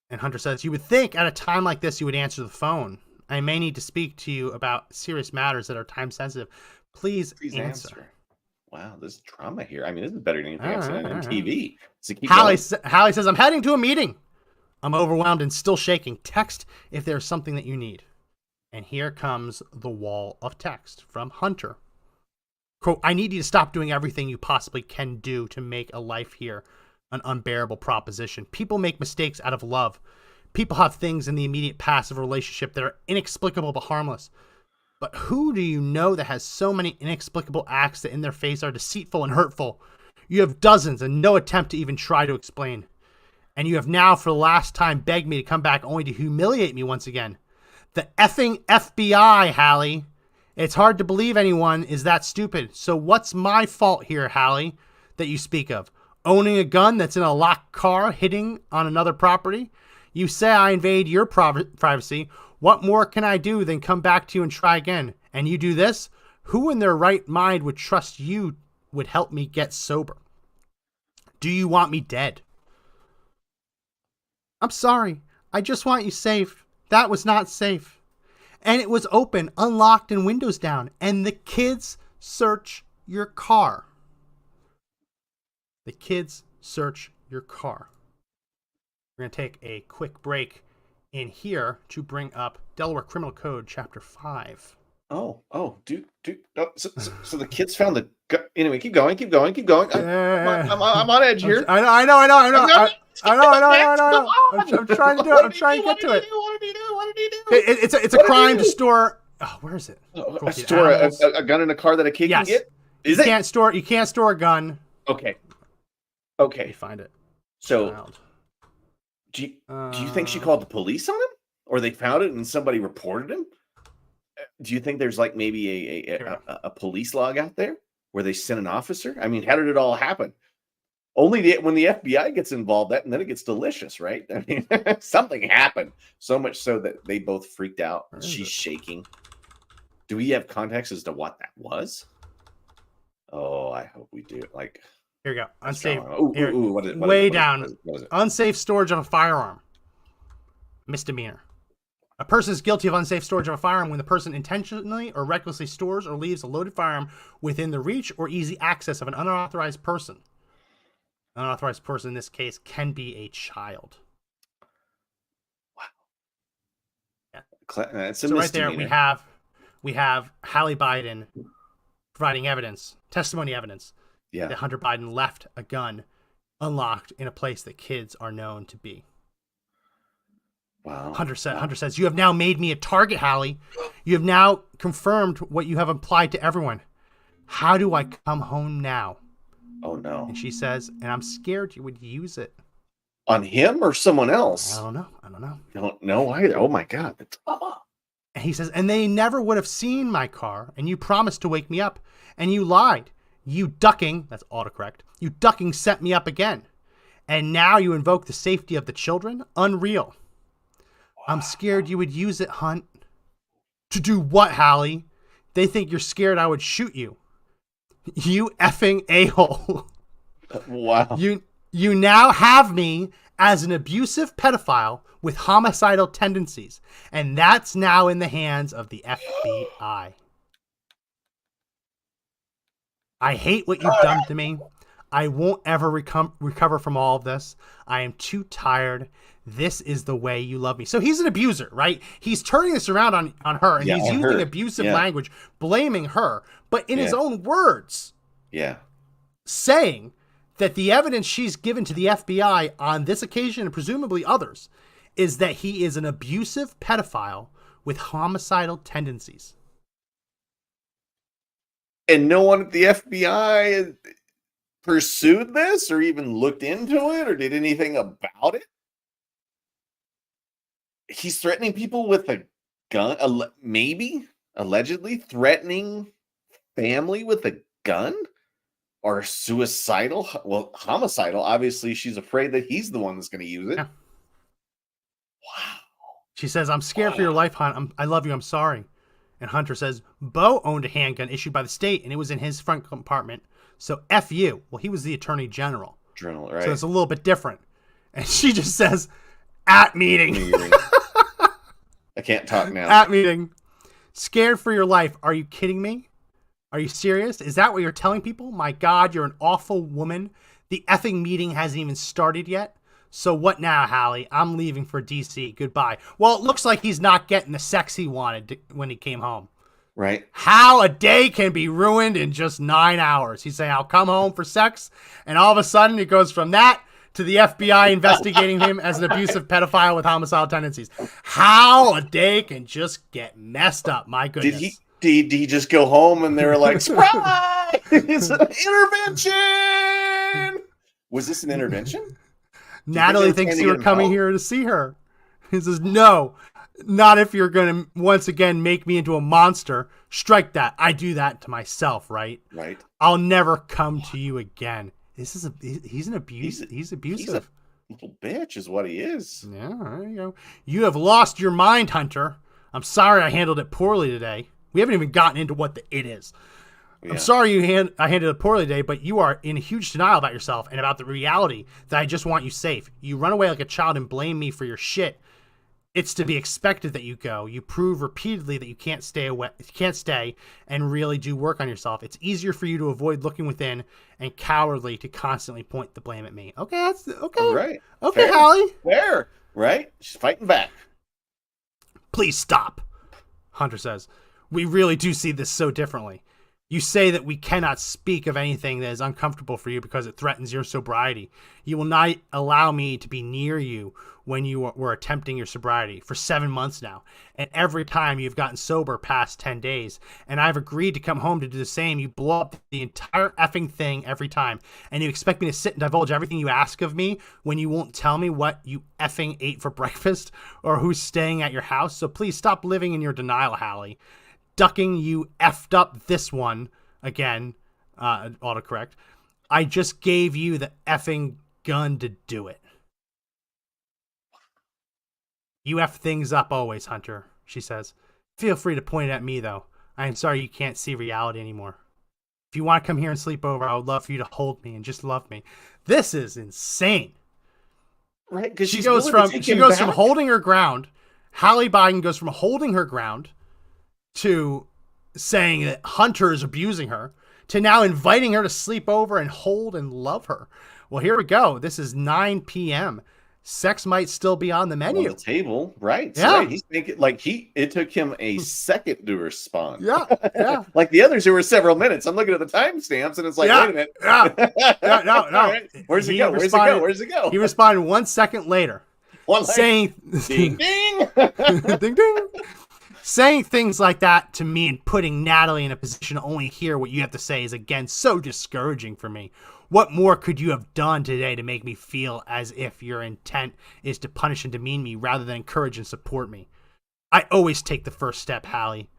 And Hunter says, you would think at a time like this you would answer the phone. I may need to speak to you about serious matters that are time sensitive. Please answer. Wow, there's drama here. I mean, this is better than anything I've seen on TV. Hallie says, I'm heading to a meeting. I'm overwhelmed and still shaking. Text if there's something that you need. And here comes the wall of text from Hunter. Quote, I need you to stop doing everything you possibly can do to make a life here an unbearable proposition. People make mistakes out of love. People have things in the immediate past of a relationship that are inexplicable but harmless. But who do you know that has so many inexplicable acts that in their face are deceitful and hurtful? You have dozens and no attempt to even try to explain. And you have now for the last time begged me to come back only to humiliate me once again. The effing FBI, Hallie. It's hard to believe anyone is that stupid. So what's my fault here, Hallie, that you speak of? Owning a gun that's in a locked car hitting on another property? You say I invade your privacy. What more can I do than come back to you and try again? And you do this? Who in their right mind would trust you would help me get sober? Do you want me dead? I'm sorry. I just want you safe. That was not safe. And it was open, unlocked, and windows down. And the kids search your car. The kids search your car. We're going to take a quick break in here to bring up Delaware Criminal Code Chapter 5. So the kids found the gun. Anyway, keep going. I'm on edge here. I know. I'm trying to do it. I'm trying to get to it. What did he do? It's a crime to store. Oh, where is it? Store a gun in a car that a kid can get. You can't store a gun. Okay. Let me find it. So, do you think she called the police on him, or they found it and somebody reported him? Do you think there's like maybe a police log out there where they sent an officer? I mean, how did it all happen? Only when the FBI gets involved, and then it gets delicious, right? I mean, something happened so much so that they both freaked out. She's shaking. Do we have context as to what that was? Oh, I hope we do. Like, here we go. Unsafe. What is it? Unsafe storage of a firearm. Misdemeanor. A person is guilty of unsafe storage of a firearm when the person intentionally or recklessly stores or leaves a loaded firearm within the reach or easy access of an unauthorized person. An unauthorized person in this case can be a child. Wow. Yeah. That's a so misdemeanor. Right there we have Hallie Biden providing testimony evidence that Hunter Biden left a gun unlocked in a place that kids are known to be. Wow. Hunter says, "You have now made me a target, Hallie. You have now confirmed what you have implied to everyone. How do I come home now?" Oh, no. And she says, "And I'm scared you would use it." On him or someone else? I don't know. Don't know either. Oh, my God. That's And he says, "And they never would have seen my car, and you promised to wake me up, and you lied. You ducking," that's autocorrect, "you ducking set me up again. And now you invoke the safety of the children? Unreal. I'm scared you would use it, Hunt." "To do what, Hallie? They think you're scared I would shoot you. You effing a-hole." Wow. You now have me as an abusive pedophile with homicidal tendencies, and that's now in the hands of the FBI. I hate what you've done to me. I won't ever recover from all of this. I am too tired. This is the way you love me. So he's an abuser, right? He's turning this around on her, and he's using abusive language, blaming her, but in his own words, saying that the evidence she's given to the FBI on this occasion, and presumably others, is that he is an abusive pedophile with homicidal tendencies. And no one at the FBI pursued this or even looked into it or did anything about it? He's threatening people with a gun, maybe, allegedly threatening family with a gun? Or suicidal? Well, homicidal. Obviously, she's afraid that he's the one that's going to use it. Yeah. Wow. She says, "I'm scared for your life, Hunt. I love you. I'm sorry." And Hunter says, "Bo owned a handgun issued by the state, and it was in his front compartment. So F you." Well, he was the attorney general. Right. So it's a little bit different. And she just says, "At meeting." I can't talk now. At meeting. "Scared for your life. Are you kidding me? Are you serious? Is that what you're telling people? My God, you're an awful woman. The effing meeting hasn't even started yet. So what now, Hallie? I'm leaving for DC. Goodbye." Well, it looks like he's not getting the sex he wanted when he came home. Right. How a day can be ruined in just 9 hours. He's saying, "I'll come home for sex." And all of a sudden it goes from that to the FBI investigating him as an abusive pedophile with homicidal tendencies. How a day can just get messed up. My goodness. Did he just go home and they were like, "Surprise! It's an intervention!" Was this an intervention? Natalie thinks you were coming here to see her. He says, "No, not if you're going to once again make me into a monster. Strike that. I do that to myself, right? Right. I'll never come to you again." He's abusive. He's a little bitch is what he is. Yeah, there you go. "You have lost your mind, Hunter. I'm sorry I handled it poorly today." We haven't even gotten into what it is. Yeah. "I'm sorry I handled it poorly today, but you are in huge denial about yourself and about the reality that I just want you safe. You run away like a child and blame me for your shit. It's to be expected that you go. You prove repeatedly that you can't stay and really do work on yourself. It's easier for you to avoid looking within and cowardly to constantly point the blame at me. Okay, that's okay. All right. Okay, Fair. Hallie. Fair. Right? She's fighting back. Please stop, Hunter says. We really do see this so differently. You say that we cannot speak of anything that is uncomfortable for you because it threatens your sobriety. You will not allow me to be near you when you were attempting your sobriety for 7 months now. And every time you've gotten sober past 10 days, and I've agreed to come home to do the same, you blow up the entire effing thing every time. And you expect me to sit and divulge everything you ask of me when you won't tell me what you effing ate for breakfast or who's staying at your house. So please stop living in your denial, Hallie. Ducking, you effed up this one again. Autocorrect. I just gave you the effing gun to do it. You F things up always, Hunter, she says. Feel free to point it at me, though. I am sorry you can't see reality anymore. If you want to come here and sleep over, I would love for you to hold me and just love me. This is insane. Right? Because she goes from holding her ground. Hallie Biden goes from holding her ground to saying that Hunter is abusing her, to now inviting her to sleep over and hold and love her. Well, here we go. This is 9 p.m. Sex might still be on the menu. On the table, right? Yeah. Right. He's thinking it took him a second to respond. Yeah. Like the others who were several minutes. I'm looking at the timestamps and it's like, wait a minute. No. Right. Where's it go? Where's it go? He responded 1 second later. Saying ding ding. Ding ding. Saying things like that to me and putting Natalie in a position to only hear what you have to say is again so discouraging for me. What more could you have done today to make me feel as if your intent is to punish and demean me rather than encourage and support me? I always take the first step, Hallie.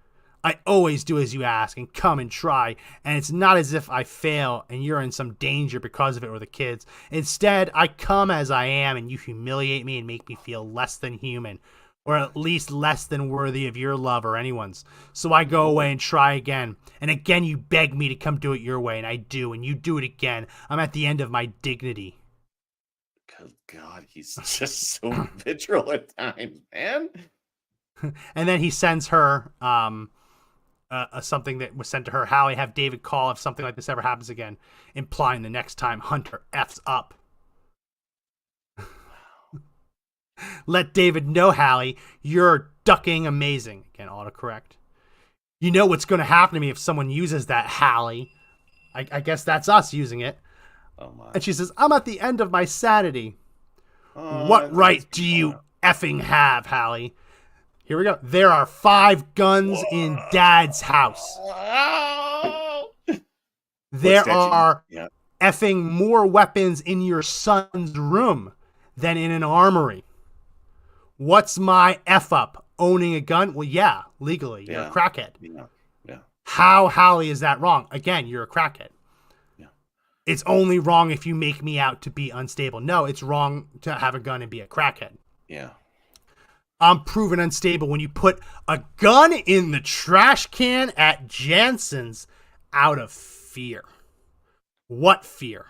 I always do as you ask and come and try, and it's not as if I fail and you're in some danger because of it or the kids. Instead, I come as I am and you humiliate me and make me feel less than human, or at least less than worthy of your love or anyone's. So I go away and try again. And again, you beg me to come do it your way, and I do, and you do it again. I'm at the end of my dignity. Good God, he's just so vitriol at times, man. And then he sends her something that was sent to her. Hallie, have David call if something like this ever happens again, implying the next time Hunter F's up. Let David know, Hallie, you're ducking amazing. Again, autocorrect. You know what's going to happen to me if someone uses that, Hallie. I guess that's us using it. Oh my. And she says, I'm at the end of my sanity. Oh, what right do you effing have, Hallie? Here we go. There are 5 guns in Dad's house. There are effing more weapons in your son's room than in an armory. What's my F up? Owning a gun? Well, yeah, legally. You're a crackhead. Yeah. How, Hallie, is that wrong? Again, you're a crackhead. Yeah. It's only wrong if you make me out to be unstable. No, it's wrong to have a gun and be a crackhead. Yeah. I'm proven unstable when you put a gun in the trash can at Jansen's out of fear. What fear?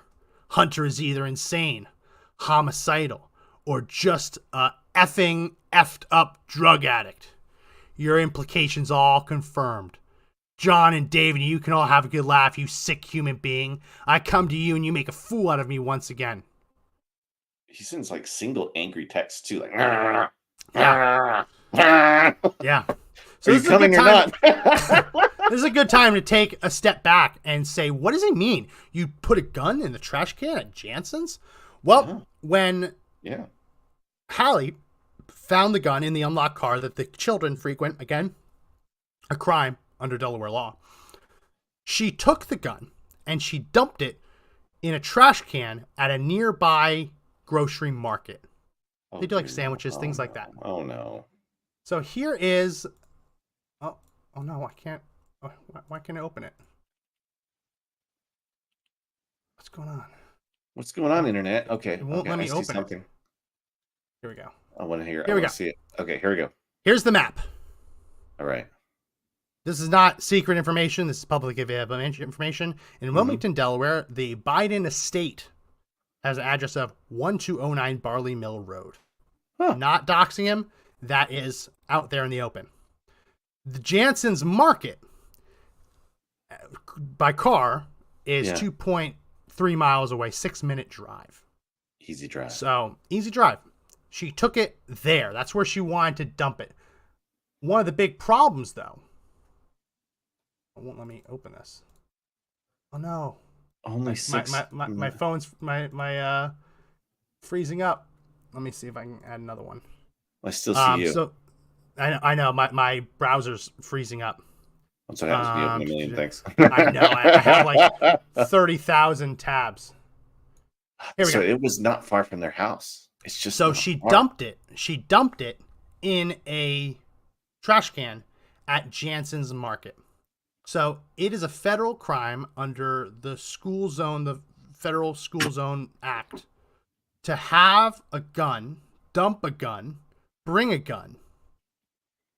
Hunter is either insane, homicidal, or just a effing effed up drug addict. Your implications all confirmed. John and David, you can all have a good laugh, you sick human being. I come to you and you make a fool out of me once again. He sends like single angry texts too, like yeah. So are you coming or not? This is a good time to take a step back and say, what does it mean? You put a gun in the trash can at Jansen's? Well, when Hallie found the gun in the unlocked car that the children frequent, again, a crime under Delaware law, she took the gun and she dumped it in a trash can at a nearby grocery market. They do like sandwiches, things like that. Oh no. So here is, oh no, I can't, why can't I open it? What's going on? What's going on, internet? Okay. It won't let me open something. it. Here we go. I want to hear. Here we go. See it. Okay, here we go. Here's the map. All right. This is not secret information. This is public available information. In Wilmington, Delaware, the Biden estate has an address of 1209 Barley Mill Road. Not doxing him. that is out there in the open. The Jansen's Market by car is 2.3 miles away, 6-minute drive. Easy drive. So, easy drive. She took it there. That's where she wanted to dump it. One of the big problems, though. It won't let me open this. Oh, no. Only six. My phone's freezing up. Let me see if I can add another one. I still see you. So, I know. My browser's freezing up. That's what happens when you open a million things. I know. I have like 30,000 tabs. Here we go. It was not far from their house. It's just so she dumped it. She dumped it in a trash can at Jansen's Market. So it is a federal crime under the Federal School Zone Act, to have a gun, dump a gun, bring a gun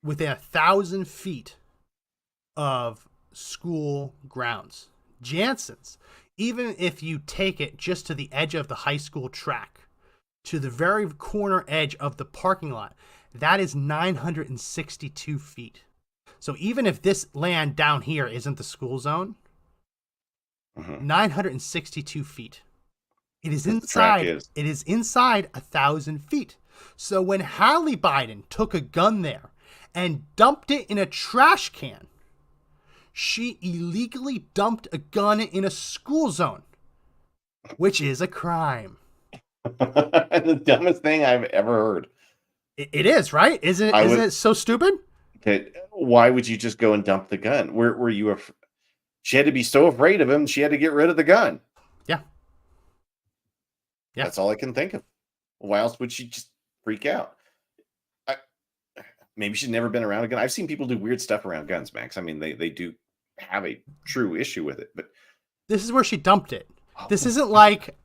within 1,000 feet of school grounds. Jansen's, even if you take it just to the edge of the high school track, to the very corner edge of the parking lot, that is 962 feet. So even if this land down here isn't the school zone, 962 feet. It is inside. It is inside 1,000 feet. So when Hallie Biden took a gun there and dumped it in a trash can, she illegally dumped a gun in a school zone, which is a crime. The dumbest thing I've ever heard. It is, right? Isn't it so stupid? Why would you just go and dump the gun? Were you she had to be so afraid of him, she had to get rid of the gun. Yeah. That's all I can think of. Why else would she just freak out? Maybe she's never been around a gun. I've seen people do weird stuff around guns, Max. I mean, they do have a true issue with it, but this is where she dumped it. This isn't like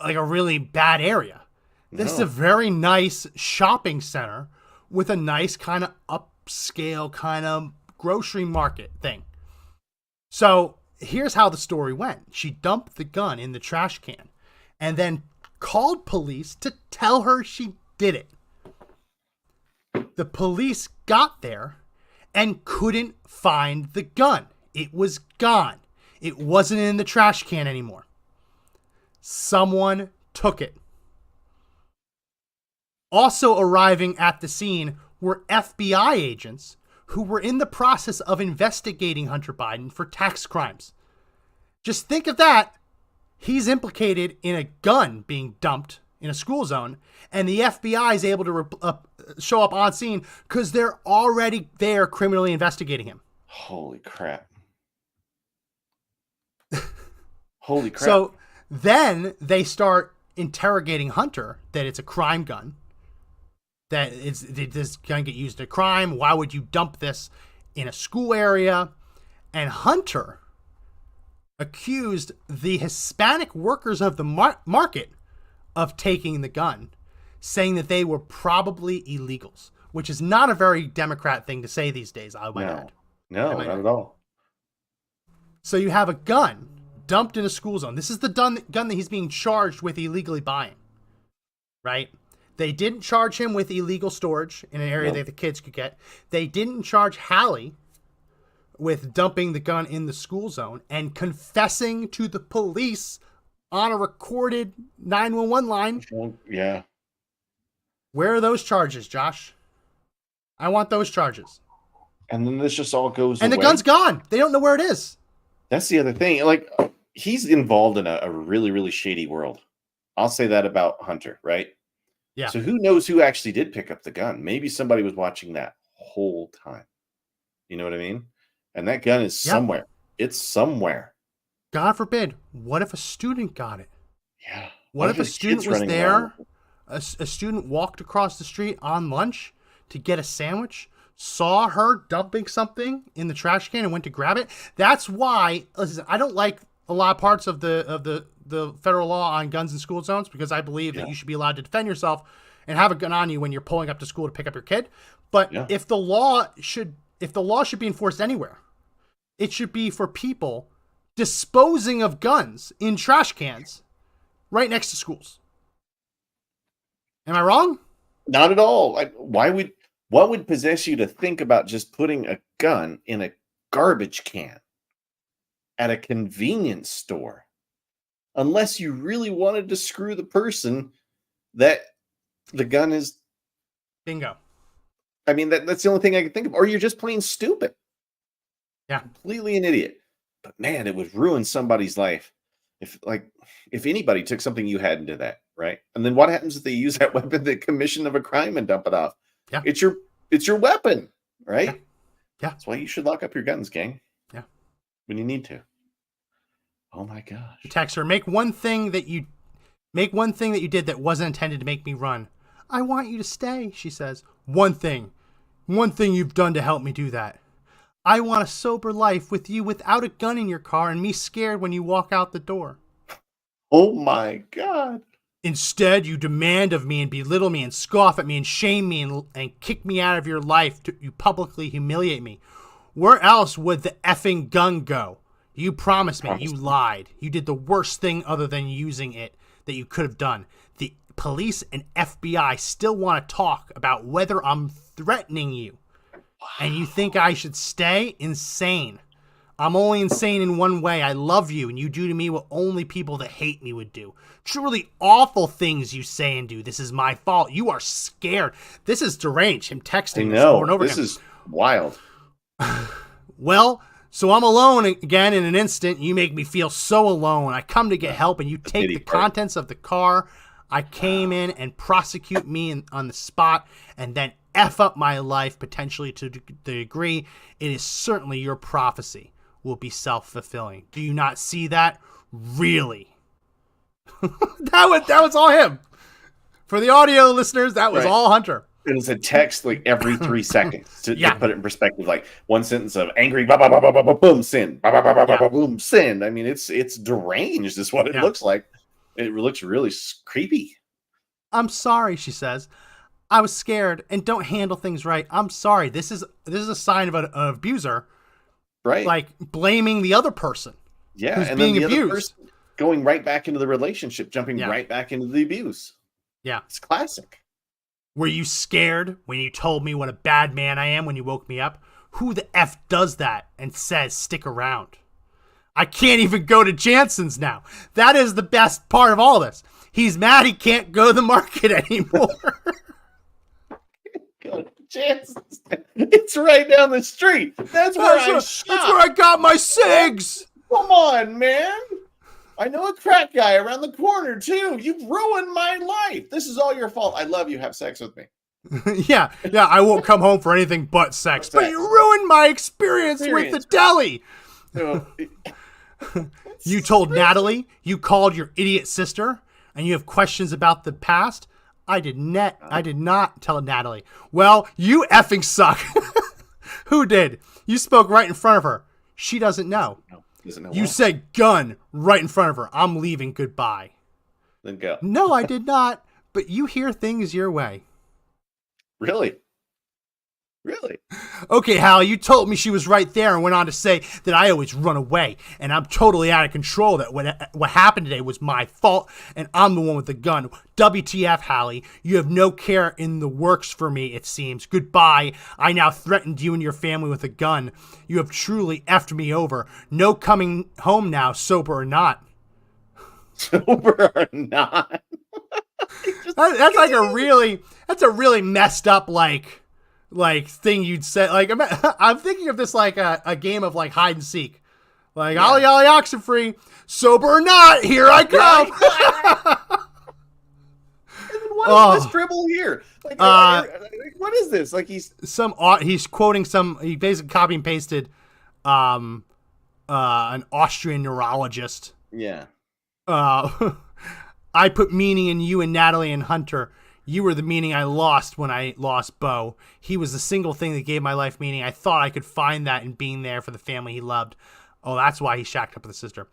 a really bad area. This is a very nice shopping center with a nice kind of upscale kind of grocery market thing. So here's how the story went. She dumped the gun in the trash can and then called police to tell her she did it. The police got there and couldn't find the gun. It was gone. It wasn't in the trash can anymore. Someone took it. Also arriving at the scene were FBI agents who were in the process of investigating Hunter Biden for tax crimes. Just think of that. He's implicated in a gun being dumped in a school zone, and the FBI is able to show up on scene because they're already there criminally investigating him. Holy crap. Holy crap. So then they start interrogating Hunter that it's a crime gun, that this gun get used in a crime. Why would you dump this in a school area? And Hunter accused the Hispanic workers of the market of taking the gun, saying that they were probably illegals, which is not a very Democrat thing to say these days, I might add. No, not at all. So you have a gun dumped in a school zone. This is the gun that he's being charged with illegally buying, right? They didn't charge him with illegal storage in an area that the kids could get. They didn't charge Hallie with dumping the gun in the school zone and confessing to the police on a recorded 911 line. Yeah. Where are those charges, Josh? I want those charges. And then this just all goes away. And the gun's gone. They don't know where it is. That's the other thing. Like, he's involved in a really, really shady world. I'll say that about Hunter, right? Yeah. So who knows who actually did pick up the gun? Maybe somebody was watching that whole time. You know what I mean? And that gun is somewhere. It's somewhere. God forbid. What if a student got it? Yeah. What if a student was there? A student walked across the street on lunch to get a sandwich, saw her dumping something in the trash can and went to grab it. That's why, listen, I don't like a lot of parts of the federal law on guns in school zones, because I believe that you should be allowed to defend yourself and have a gun on you when you're pulling up to school to pick up your kid. But if the law should be enforced anywhere, it should be for people disposing of guns in trash cans right next to schools. Am I wrong? Not at all. What would possess you to think about just putting a gun in a garbage can at a convenience store? Unless you really wanted to screw the person that the gun is. Bingo. I mean, that's the only thing I can think of. Or you're just plain stupid. Yeah. Completely an idiot. But man, it would ruin somebody's life if anybody took something you had into that, right? And then what happens if they use that weapon at the commission of a crime and dump it off? Yeah. It's your weapon, right? Yeah. That's why you should lock up your guns, gang. Yeah. When you need to. Oh my gosh. Text her, make one thing that you did that wasn't intended to make me run. I want you to stay, she says. One thing you've done to help me do that. I want a sober life with you without a gun in your car and me scared when you walk out the door. Oh my God. Instead, you demand of me and belittle me and scoff at me and shame me and kick me out of your life. You publicly humiliate me. Where else would the effing gun go? You promised me. You lied. You did the worst thing other than using it that you could have done. The police and FBI still want to talk about whether I'm threatening you. And you think I should stay? Insane. I'm only insane in one way. I love you, and you do to me what only people that hate me would do. Truly awful things you say and do. This is my fault. You are scared. This is deranged. Him texting over and over again. This is wild. Well, so I'm alone again in an instant. You make me feel so alone. I come to get help, and you take the contents of the car. I came in and prosecute me on the spot, and then F up my life potentially to the degree it is certainly your prophecy will be self-fulfilling. Do you not see that? Really? that was all him. For the audio listeners, that was all Hunter. It was a text like every 3 seconds to put it in perspective. Like one sentence of angry, ba ba ba ba ba ba boom, sin, ba ba ba ba ba boom, sin. I mean, it's deranged, is what it looks like. It looks really creepy. I'm sorry, she says. I was scared and don't handle things right. I'm sorry. This is a sign of an abuser, right? Like blaming the other person. Yeah, who's and being then the abused. Other person going right back into the relationship, jumping right back into the abuse. Yeah, it's classic. Were you scared when you told me what a bad man I am when you woke me up? Who the F does that and says stick around? I can't even go to Jansen's now. That is the best part of all this. He's mad he can't go to the market anymore. Go to Jansen's. It's right down the street. That's where I got my cigs. Come on, man. I know a crack guy around the corner, too. You've ruined my life. This is all your fault. I love you. Have sex with me. yeah, I won't come home for anything but sex. But you ruined my experience with the deli. You told Natalie, you called your idiot sister, and you have questions about the past. I did not tell Natalie. Well, you effing suck. Who did? You spoke right in front of her. She doesn't know. You said gun right in front of her. I'm leaving. Goodbye. Then go. No, I did not. But you hear things your way. Really? Okay, Hal, you told me she was right there and went on to say that I always run away and I'm totally out of control, that what happened today was my fault and I'm the one with the gun. WTF, Hallie, you have no care in the works for me, it seems. Goodbye. I now threatened you and your family with a gun. You have truly effed me over. No coming home now, sober or not. Sober or not? That's like that's a really messed up, like thing you'd say. Like, I'm thinking of this like a game of like hide and seek. Like, ollie ollie Oxenfree, sober or not, here I come. What is this dribble here? Like, what is this? Like he's quoting he basically copy and pasted an Austrian neurologist. Yeah. I put meaning in you and Natalie and Hunter. You were the meaning I lost when I lost Bo. He was the single thing that gave my life meaning. I thought I could find that in being there for the family he loved. Oh, that's why he shacked up with the sister.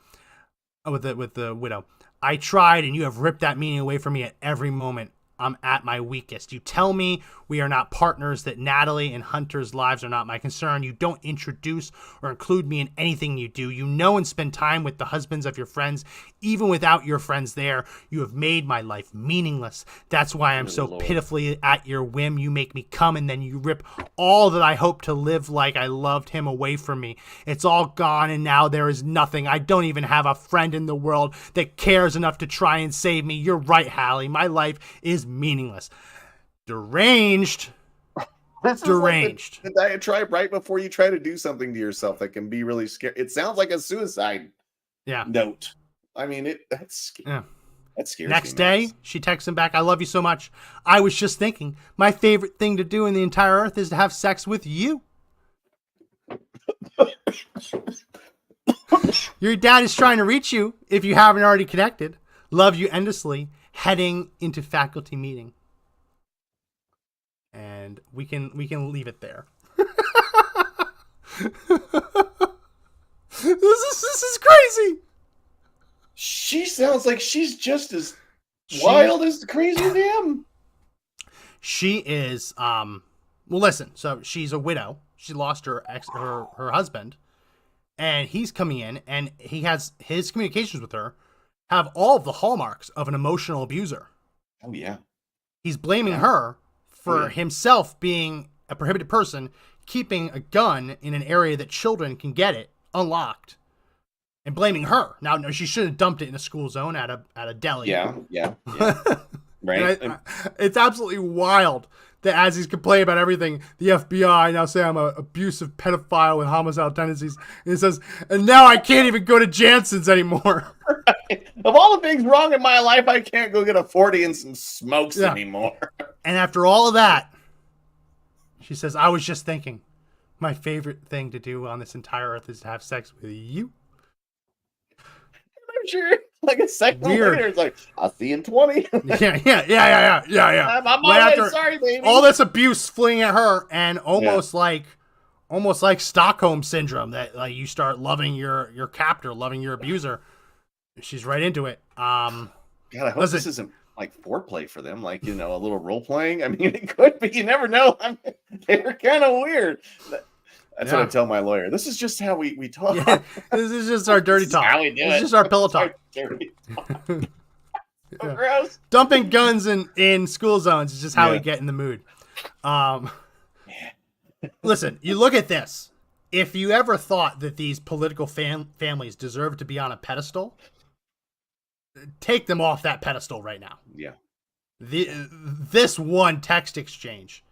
With the widow. I tried, and you have ripped that meaning away from me at every moment. I'm at my weakest. You tell me we are not partners, that Natalie and Hunter's lives are not my concern. You don't introduce or include me in anything you do. You know and spend time with the husbands of your friends. Even without your friends there, you have made my life meaningless. That's why I'm so pitifully at your whim. You make me come and then you rip all that I hope to live like I loved him away from me. It's all gone and now there is nothing. I don't even have a friend in the world that cares enough to try and save me. You're right, Hallie. My life is meaningless. Deranged. Deranged. Like the diatribe right before you try to do something to yourself that can be really scary. It sounds like a suicide note. I mean, that's scary. Yeah. That scares Next me, day, she texts him back, I love you so much. I was just thinking, my favorite thing to do in the entire earth is to have sex with you. Your dad is trying to reach you if you haven't already connected. Love you endlessly. Heading into faculty meeting. And we can leave it there. This is crazy. She sounds like she's just as wild as crazy as him. She is well, listen, so she's a widow. She lost her husband, and he's coming in, and he has his communications with her have all of the hallmarks of an emotional abuser. Oh yeah. He's blaming her for himself being a prohibited person, keeping a gun in an area that children can get it unlocked, and blaming her. Now, no, she should have dumped it in a school zone at a deli. Yeah. Right. It's absolutely wild that as he's complaining about everything, the FBI now say I'm an abusive pedophile with homicidal tendencies. And he says, and now I can't even go to Jansen's anymore. Right. Of all the things wrong in my life, I can't go get a 40 and some smokes anymore. And after all of that, she says, I was just thinking, my favorite thing to do on this entire earth is to have sex with you. I'm sure. Like a second later, it's like, I'll see you in 20. Yeah. I'm on my way. Sorry, baby. All this abuse fleeing at her, and almost like Stockholm syndrome, that like you start loving your captor, loving your abuser. She's right into it. God, I hope this isn't like foreplay for them, like, a little role playing. I mean, it could be. You never know. I mean, they were kind of weird. That's what I tell my lawyer. This is just how we talk. Yeah, this is just our dirty talk. How we do this is just our pillow talk. Gross. Dumping guns in school zones is just how we get in the mood. Listen, you look at this. If you ever thought that these political families deserve to be on a pedestal, take them off that pedestal right now. Yeah. This one text exchange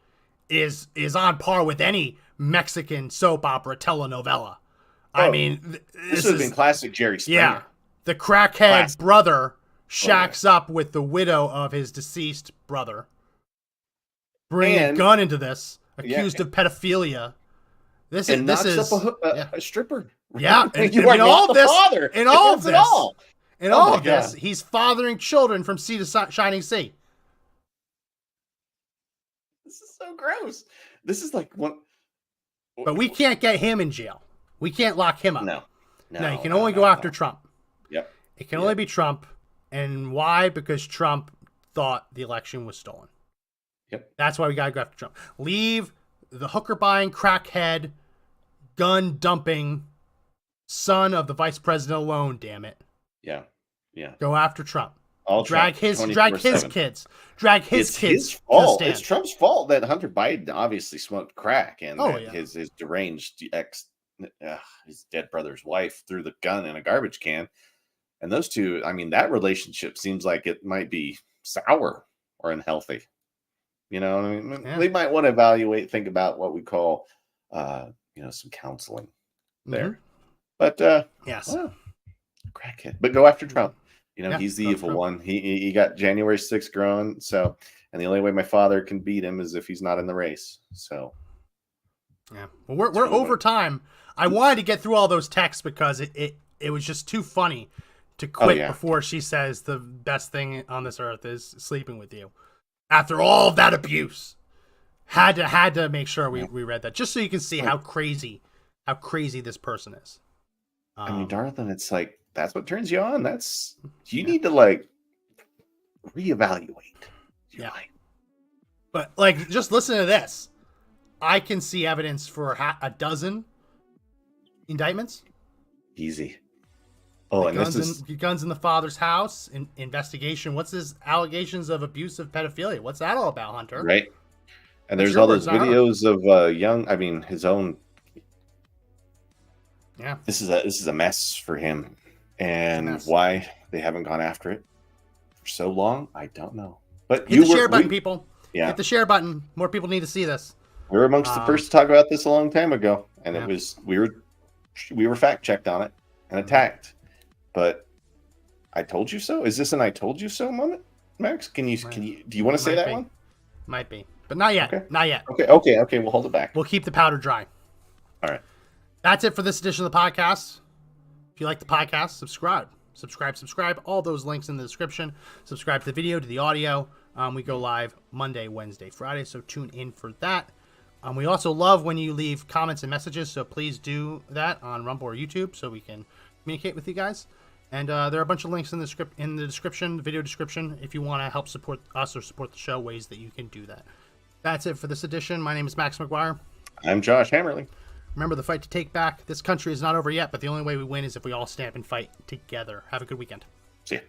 is on par with any Mexican soap opera telenovela. I mean, this would have been classic Jerry Springer. Yeah, the crackhead brother shacks up with the widow of his deceased brother, bringing a gun into this, accused of pedophilia. This is a stripper. Yeah, and you are all not this, the father. In all of this, in all of God. this, he's fathering children from sea to shining sea. This is so gross. This is like one. But we can't get him in jail. We can't lock him up. No, you can only go after Trump. Yep. It can only be Trump. And why? Because Trump thought the election was stolen. Yep. That's why we got to go after Trump. Leave the hooker buying, crackhead, gun dumping son of the vice president alone, damn it. Yeah. Go after Trump. Drag his kids. It's his fault. It's Trump's fault that Hunter Biden obviously smoked crack, and his deranged his dead brother's wife threw the gun in a garbage can. And those two, I mean, that relationship seems like it might be sour or unhealthy. I mean, they might want to think about what we call, some counseling there. But yes, crackhead. But go after Trump. He's the evil Trump. one. He got January 6th growing. So, and the only way my father can beat him is if he's not in the race. So, yeah. Well, we're over time. I wanted to get through all those texts because it was just too funny to quit before she says the best thing on this earth is sleeping with you. After all of that abuse, had to make sure we read that just so you can see how crazy this person is. I mean, darling, it's like that's what turns you on. You need to reevaluate You're right. But like, just listen to this. I can see evidence for a dozen indictments. Easy. Oh, and guns in the father's house. Investigation. What's his allegations of abuse of pedophilia? What's that all about, Hunter? Right. And there's all those videos of his own. Yeah. This is a mess for him, and why they haven't gone after it for so long, I don't know. But hit the share button, people. Yeah, hit the share button. More people need to see this. We were amongst the first to talk about this a long time ago, and it was we were fact checked on it and attacked. But I told you so. Is this an "I told you so" moment, Max? Do you want to say that one? Might be, but not yet. Okay. Not yet. Okay. We'll hold it back. We'll keep the powder dry. All right. That's it for this edition of the podcast. If you like the podcast, subscribe. All those links in the description. Subscribe to the video, to the audio. We go live Monday, Wednesday, Friday, so tune in for that. We also love when you leave comments and messages, so please do that on Rumble or YouTube so we can communicate with you guys. And there are a bunch of links in the description, the video description, if you want to help support us or support the show, ways that you can do that. That's it for this edition. My name is Max McGuire. I'm Josh Hammerling. Remember, the fight to take back this country is not over yet, but the only way we win is if we all stand up and fight together. Have a good weekend. See ya.